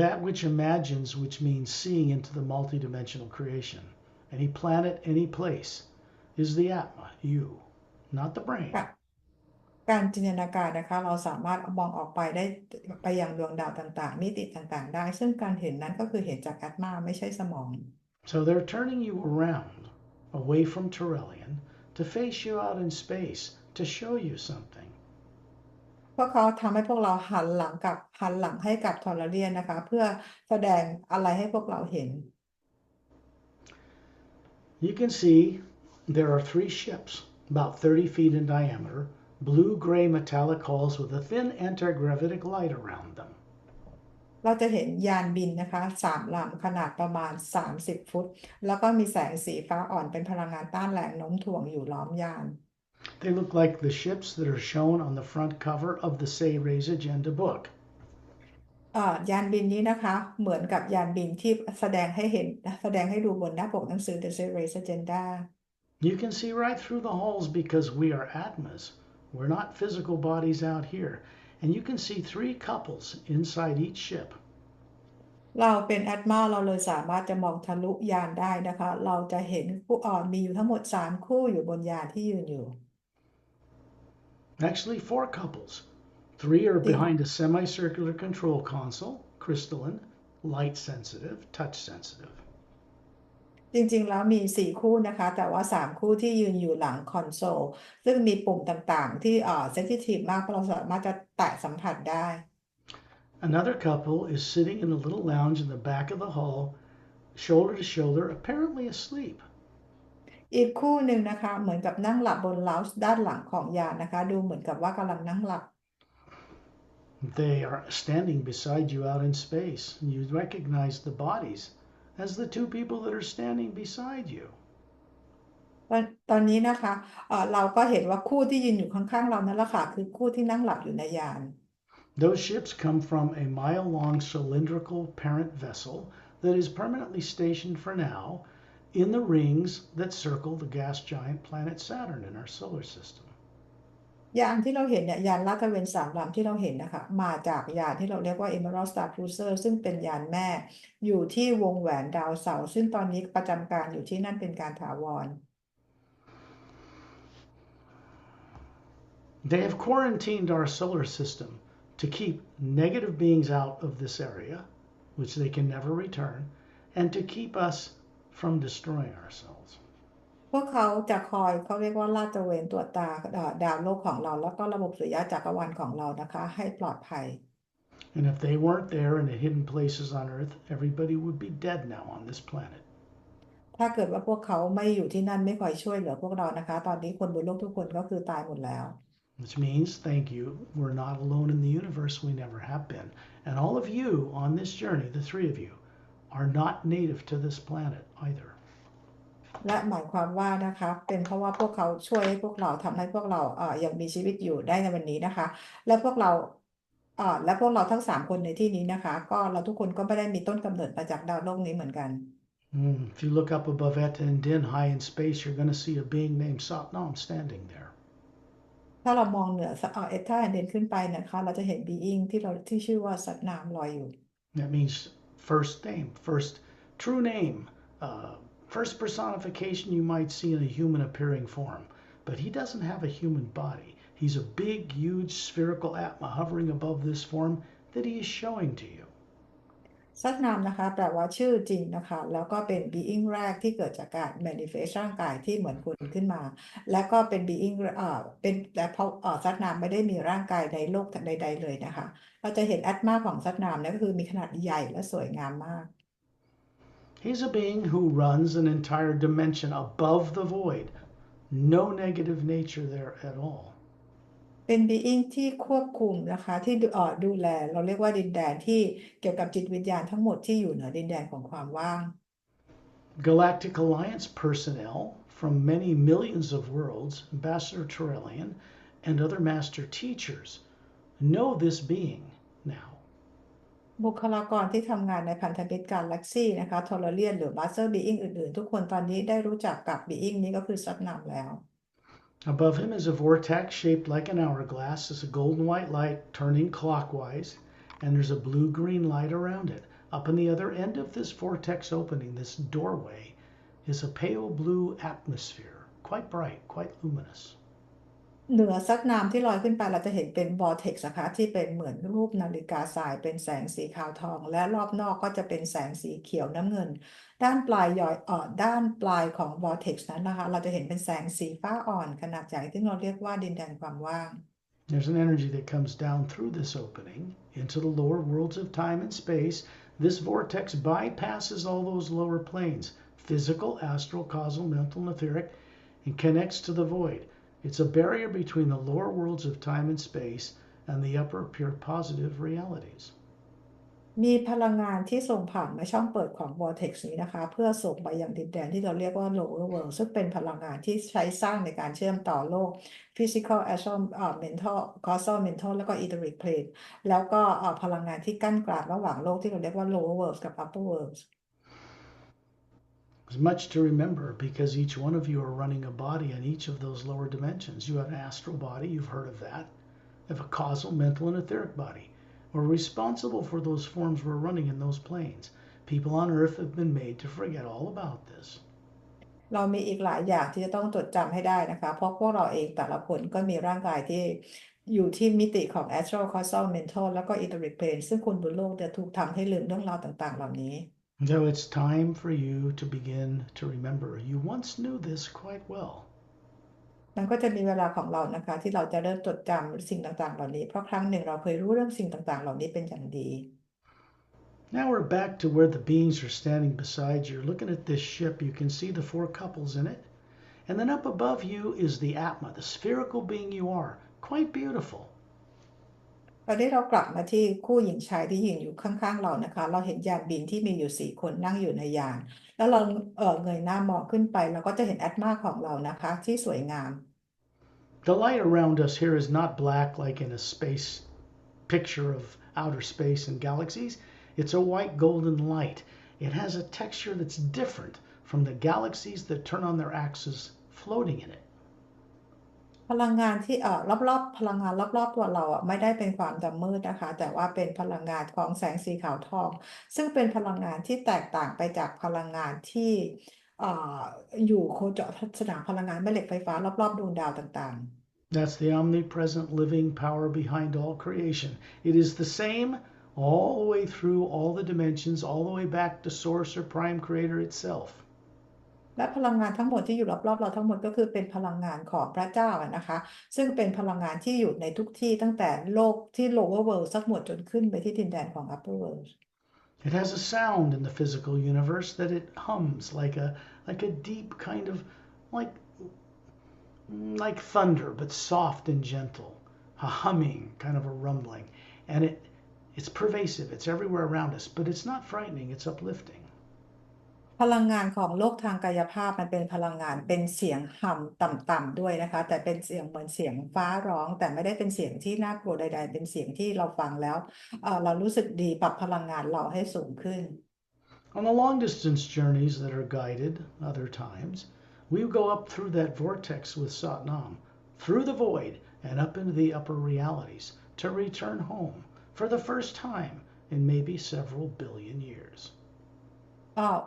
That which imagines, which means seeing into the multidimensional creation, any planet, any place, is the Atma, you, not the brain. การจินตนาการนะคะเราสามารถมองออกไปได้ไปยังดวงดาวต่างๆมิติต่างๆได้ซึ่งการเห็นนั้นก็คือเห็นจากแอตมาไม่ใช่สมอง So they're turning you around, away from Torellian, to face you out in space, to show you something. พวกเขาทำให้พวกเราหันหลังให้กับทอร์เรียนนะคะเพื่อแสดงอะไรให้พวกเราเห็น You can see there are 3 ships, about 30 feet in diameter, blue-gray metallic hulls with a thin anti-gravitic light around them. เราจะเห็นยานบินนะคะ3 ลำขนาดประมาณ30 ฟุตแล้วก็มีแสงสีฟ้าอ่อนเป็นพลังงานต้านแรงโน้มถ่วงอยู่ล้อมยาน They look like the ships that are shown on the front cover of the Sayre's Agenda book. ยานบินนี้นะคะเหมือนกับยานบินที่แสดงให้ดูบนหน้าปกหนังสือ The Series Agenda You can see right through the hulls because we are Atmas. We're not physical bodies out here. And you can see 3 couples inside each ship. เราเป็นแอตมาเราเลยสามารถจะมองทะลุยานได้นะคะเราจะเห็นคู่มีอยู่ทั้งหมด3 คู่อยู่บนยานที่ยืนอยู่ Actually, 4 couples. 3 are behind a semicircular control console, crystalline, light sensitive, touch sensitive. จริงๆแล้วมี4 คู่นะคะแต่ว่า3 คู่ที่ยืนอยู่หลังคอนโซลซึ่งมีปุ่มต่างๆที่เซนซิทีฟมากเพราะเราสามารถจะแตะสัมผัสได้ Another couple is sitting in a little lounge in the back of the hall, shoulder to shoulder, apparently asleep. อีกคู่หนึ่งนะคะเหมือนกับนั่งหลับบนเลาจ์ด้านหลังของยานนะคะดูเหมือนกับว่ากำลังนั่งหลับ They are standing beside you out in space, and you recognize the bodies as the two people that are standing beside you. ตอนนี้นะคะเราก็เห็นว่าคู่ที่ยืนอยู่ข้างๆเรานั่นแหละค่ะคือคู่ที่นั่งหลับอยู่ในยาน Those ships come from a mile-long cylindrical parent vessel that is permanently stationed for now in the rings that circle the gas giant planet Saturn in our solar system. ยานที่เราเห็นเนี่ยยานลาดตระเวน3 ลำที่เราเห็นนะคะมาจากยานที่เราเรียกว่า Emerald Star Cruiser ซึ่งเป็นยานแม่อยู่ที่วงแหวนดาวเสาร์ซึ่งตอนนี้ประจำการอยู่ที่นั่นเป็นการถาวร They have quarantined our solar system to keep negative beings out of this area, which they can never return, and to keep us from destroying ourselves. พวกเขาจะคอยเขาเรียกว่าลาดตระเวนตรวจตาดาวโลกของเราแล้วก็ระบบสุริยะจักรวาลของเรานะคะให้ปลอดภัย And if they weren't there in the hidden places on Earth, everybody would be dead now on this planet. ถ้าเกิดว่าพวกเขาไม่อยู่ที่นั่นไม่คอยช่วยเหลือพวกเรานะคะตอนนี้คนบนโลกทุกคนก็คือตายหมดแล้ว Which means, thank you, we're not alone in the universe. We never have been. And all of you on this journey, the three of you, are not native to this planet either. และหมายความว่านะคะเป็นเพราะว่าพวกเขาช่วยให้พวกเราทำให้พวกเรายังมีชีวิตอยู่ได้ในวันนี้นะคะและพวกเราทั้ง3 คนในที่นี้นะคะก็เราทุกคนก็ไม่ได้มีต้นกำเนิดมาจากดาวโลกนี้เหมือนกัน If you look up above Eta and Din high in space, you're going to see a being named Satnam standing there. ถ้าเรามองเหนือเอท่าเดนขึ้นไปนะคะเราจะเห็นบีอิงที่ชื่อว่าสัตนามลอยอยู่ That means first name, first true name, first personification you might see in a human appearing form. But he doesn't have a human body. He's a big, huge spherical atma hovering above this form that he is showing to you. สัตนามนะคะแปลว่าชื่อจริงนะคะแล้วก็เป็น being แรกที่เกิดจากการ manifest ร่างกายที่เหมือนคนขึ้นมาและก็เป็น being เป็นและเพราะสัตนามไม่ได้มีร่างกายในโลกใดๆเลยนะคะเราจะเห็นแอตมาของสัตนามนั่นก็คือมีขนาดใหญ่และสวยงามมาก He's a being who runs an entire dimension above the void. No negative nature there at all. เป็น being ที่ควบคุมนะคะที่ดูแลเราเรียกว่าดินแดนที่เกี่ยวกับจิตวิญญาณทั้งหมดที่อยู่เหนือดินแดนของความว่าง Galactic Alliance personnel from many millions of worlds, Ambassador Turellian, and other master teachers know this being now. บุคลากรที่ทำงานในพันธมิตรกาแล็กซี่นะคะทอร์เรียนหรือมาสเตอร์บีอิงอื่นๆทุกคนตอนนี้ได้รู้จักกับบีอิงนี้ก็คือซับนามแล้ว Above him is a vortex shaped like an hourglass. It's a golden white light turning clockwise, and there's a blue-green light around it. Up on the other end of this vortex opening, this doorway, is a pale blue atmosphere, quite bright, quite luminous. เหนือซับนามที่ลอยขึ้นไปเราจะเห็นเป็น vortex นะคะที่เป็นเหมือนรูปนาฬิกาทรายเป็นแสงสีขาวทองและรอบนอกก็จะเป็นแสงสีเขียวน้ำเงินด้านปลายของ vortex นั้นนะคะเราจะเห็นเป็นแสงสีฟ้าอ่อนขนาดใหญ่ที่เราเรียกว่าดินแดนความว่าง There's an energy that comes down through this opening into the lower worlds of time and space. This vortex bypasses all those lower planes, physical, astral, causal, mental, and etheric, and connects to the void. It's a barrier between the lower worlds of time and space and the upper pure positive realities. มีพลังงานที่ส่งผ่านมาช่องเปิดของ vortex นี้นะคะเพื่อส่งไปยังดินแดนที่เราเรียกว่า lower world ซึ่งเป็นพลังงานที่ใช้สร้างในการเชื่อมต่อโลก physical astral mental causal mental แล้วก็ etheric plane แล้วก็พลังงานที่กั้นกลางระหว่างโลกที่เราเรียกว่า lower world กับ upper world There's much to remember because each one of you are running a body in each of those lower dimensions. You have an astral body, you've heard of that. You have a causal, mental, and etheric body. We're responsible for those forms we're running in those planes. People on Earth have been made to forget all about this. เรามีอีกหลายอย่างที่จะต้องจดจำให้ได้นะคะเพราะพวกเราเองแต่ละคนก็มีร่างกายที่อยู่ที่มิติของ astral causal mental แล้วก็ etheric plane ซึ่งคนบนโลกจะถูกทำให้ลืมเรื่องราวต่างๆเหล่านี้ So it's time for you to begin to remember. You once knew this quite well. มันก็จะมีเวลาของเรานะคะที่เราจะเริ่มจดจำสิ่งต่างๆเหล่านี้เพราะครั้งหนึ่งเราเคยรู้เรื่องสิ่งต่างๆเหล่านี้เป็นอย่างดี Now we're back to where the beings are standing beside you. Looking at this ship, you can see the 4 couples in it. And then up above you is the Atma, the spherical being you are. Quite beautiful. ตอนนี้เรากลับมาที่คู่หญิงชายที่ยืนอยู่ข้างๆเรานะคะเราเห็นยานบินที่มีอยู่4 คนนั่งอยู่ในยานแล้วเราเงยหน้ามองขึ้นไปเราก็จะเห็นแอตมาของเรานะคะที่สวยงาม The light around us here is not black like in a space picture of outer space and galaxies. It's a white golden light. It has a texture that's different from the galaxies that turn on their axes floating in it. พลังงานที่รอบๆพลังงานรอบๆตัวเราไม่ได้เป็นความดำมืดนะคะแต่ว่าเป็นพลังงานของแสงสีขาวทองซึ่งเป็นพลังงานที่แตกต่างไปจากพลังงานที่เอ่ออยู่โคจรสนามพลังงานแม่เหล็กไฟฟ้ารอบๆดวงดาวต่างๆ That's the omnipresent living power behind all creation. It is the same all the way through all the dimensions, all the way back to Source or Prime Creator itself. และพลังงานทั้งหมดที่อยู่รอบๆเราทั้งหมดก็คือเป็นพลังงานของพระเจ้านะคะซึ่งเป็นพลังงานที่อยู่ในทุกที่ตั้งแต่โลกที่ lower world สักหมดจนขึ้นไปที่ดินแดนของ upper world It has a sound in the physical universe that it hums like a deep kind of like thunder, but soft and gentle, a humming, kind of a rumbling, and it's pervasive. It's everywhere around us, but it's not frightening. It's uplifting. พลังงานของโลกทางกายภาพมันเป็นพลังงานเป็นเสียงฮัมต่ำๆด้วยนะคะแต่เป็นเสียงเหมือนเสียงฟ้าร้องแต่ไม่ได้เป็นเสียงที่น่ากลัวใดๆเป็นเสียงที่เราฟังแล้วเรารู้สึกดีปรับพลังงานเราให้สูงขึ้น On the long distance journeys that are guided other times, we go up through that vortex with Satnam, through the void and up into the upper realities to return home for the first time in maybe several billion years.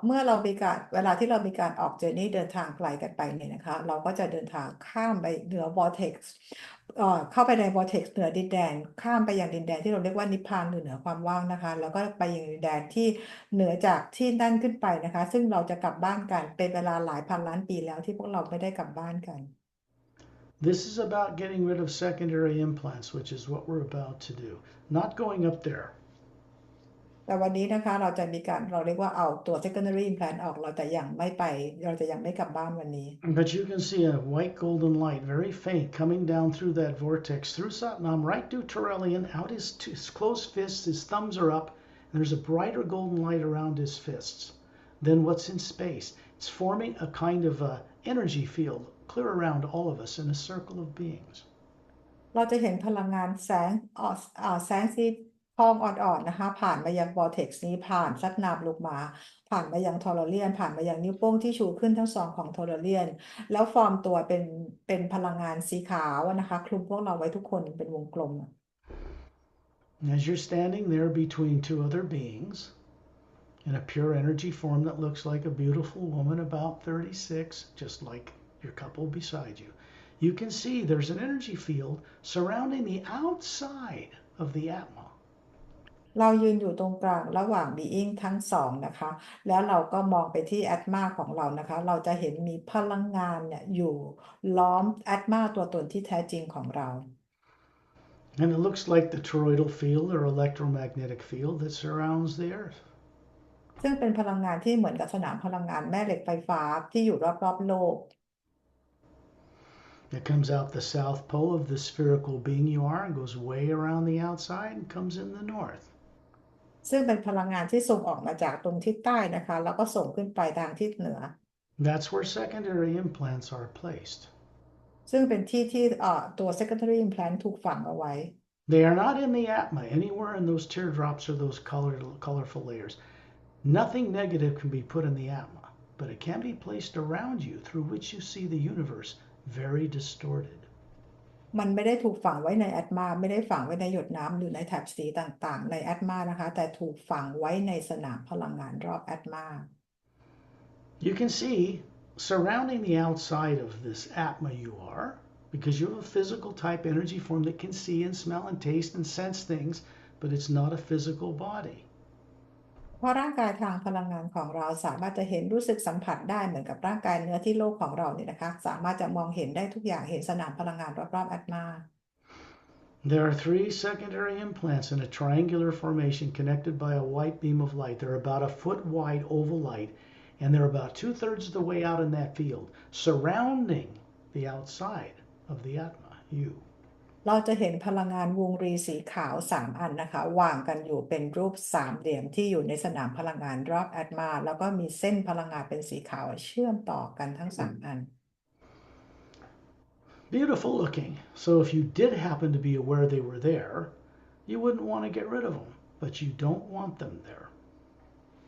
เมื่อเรามีการเวลาที่เรามีการออกเจอร์นี่เดินทางไกลกันไปเนี่ยนะคะเราก็จะเดินทางข้ามไปเหนือ vortex เข้าไปใน vortex เหนือดินแดนข้ามไปยังดินแดนที่เราเรียกว่านิพพานหรือเหนือความว่างนะคะแล้วก็ไปยังดินแดนที่เหนือจากที่นั่นขึ้นไปนะคะซึ่งเราจะกลับบ้านกันเป็นเวลาหลายพันล้านปีแล้วที่พวกเราไม่ได้กลับบ้านกัน This is about getting rid of secondary implants, which is what we're about to do. Not going up there. แต่วันนี้นะคะเราเรียกว่าเอาตัว secondary implant ออกเราจะยังไม่ไปเราจะยังไม่กลับบ้านวันนี้ But you can see a white golden light, very faint, coming down through that vortex, through Satnam, right to Turelian, out his closed fists, his thumbs are up, and there's a brighter golden light around his fists than what's in space. It's forming a kind of energy field clear around all of us in a circle of beings. เราจะเห็นพลังงานแสงสีทองอ่อนๆนะคะผ่านมายัง vortex นี้ผ่านซัดนาบลงมาผ่านมายังทอร์เรียนผ่านมายังนิ้วโป้งที่ชูขึ้นทั้งสองของทอร์เรียนแล้วฟอร์มตัวเป็นพลังงานสีขาวนะคะคลุมพวกเราไว้ทุกคนเป็นวงกลม As you're standing there between two other beings in a pure energy form that looks like a beautiful woman about 36, just like your couple beside you, you can see there's an energy field surrounding the outside of the Atma. เรายืนอยู่ตรงกลางระหว่าง being ทั้งสองนะคะแล้วเราก็มองไปที่ atma ของเรานะคะเราจะเห็นมีพลังงานเนี่ยอยู่ล้อม atma ตัวตนที่แท้จริงของเรา And it looks like the toroidal field or electromagnetic field that surrounds the Earth. ซึ่งเป็นพลังงานที่เหมือนกับสนามพลังงานแม่เหล็กไฟฟ้าที่อยู่รอบๆโลก It comes out the south pole of the spherical being you are and goes way around the outside and comes in the north. ซึ่งเป็นพลังงานที่ส่งออกมาจากตรงทิศใต้นะคะแล้วก็ส่งขึ้นไปทางทิศเหนือ That's where secondary implants are placed. ซึ่งเป็นที่ตัว secondary implant ถูกฝังเอาไว้ They are not in the Atma, anywhere in those teardrops or those colorful layers. Nothing negative can be put in the Atma, but it can be placed around you through which you see the universe very distorted. มันไม่ได้ถูกฝังไว้ในแอตมาไม่ได้ฝังไว้ในหยดน้ำหรือในแถบสีต่างๆในแอตมานะคะแต่ถูกฝังไว้ในสนามพลังงานรอบแอตมา You can see surrounding the outside of this Atma you are, because you have a physical type energy form that can see and smell and taste and sense things, but it's not a physical body. เพราะร่างกายทางพลังงานของเราสามารถจะเห็นรู้สึกสัมผัสได้เหมือนกับร่างกายเนื้อที่โลกของเราเนี่ยนะคะสามารถจะมองเห็นได้ทุกอย่างเห็นสนามพลังงานรอบๆแอตมา There are 3 secondary implants in a triangular formation connected by a white beam of light. They're about a foot wide oval light, and they're about 2/3 of the way out in that field, surrounding the outside of the Atma, you. เราจะเห็นพลังงานวงรีสีขาว3อันนะคะวางกันอยู่เป็นรูปสามเหลี่ยมที่อยู่ในสนามพลังงานรอบแอตมาแล้วก็มีเส้นพลังงานเป็นสีขาวเชื่อมต่อกันทั้ง3อัน Beautiful looking. So if you did happen to be aware they were there, you wouldn't want to get rid of them, but you don't want them there.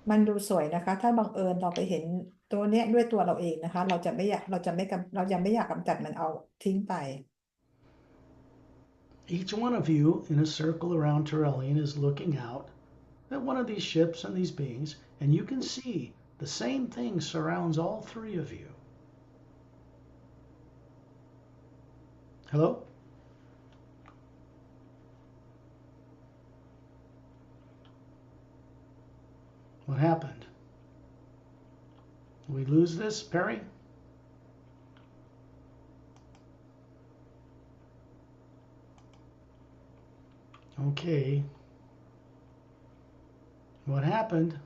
มันดูสวยนะคะถ้าบังเอิญเราไปเห็นตัวเนี้ยด้วยตัวเราเองนะคะเราจะไม่อยากเราจะไม่กำเรายังไม่อยากกำจัดมันเอาทิ้งไป Each one of you in a circle around Turellian is looking out at one of these ships and these beings, and you can see the same thing surrounds all three of you. Hello? What happened? Did we lose this, Perry? Okay. What happened?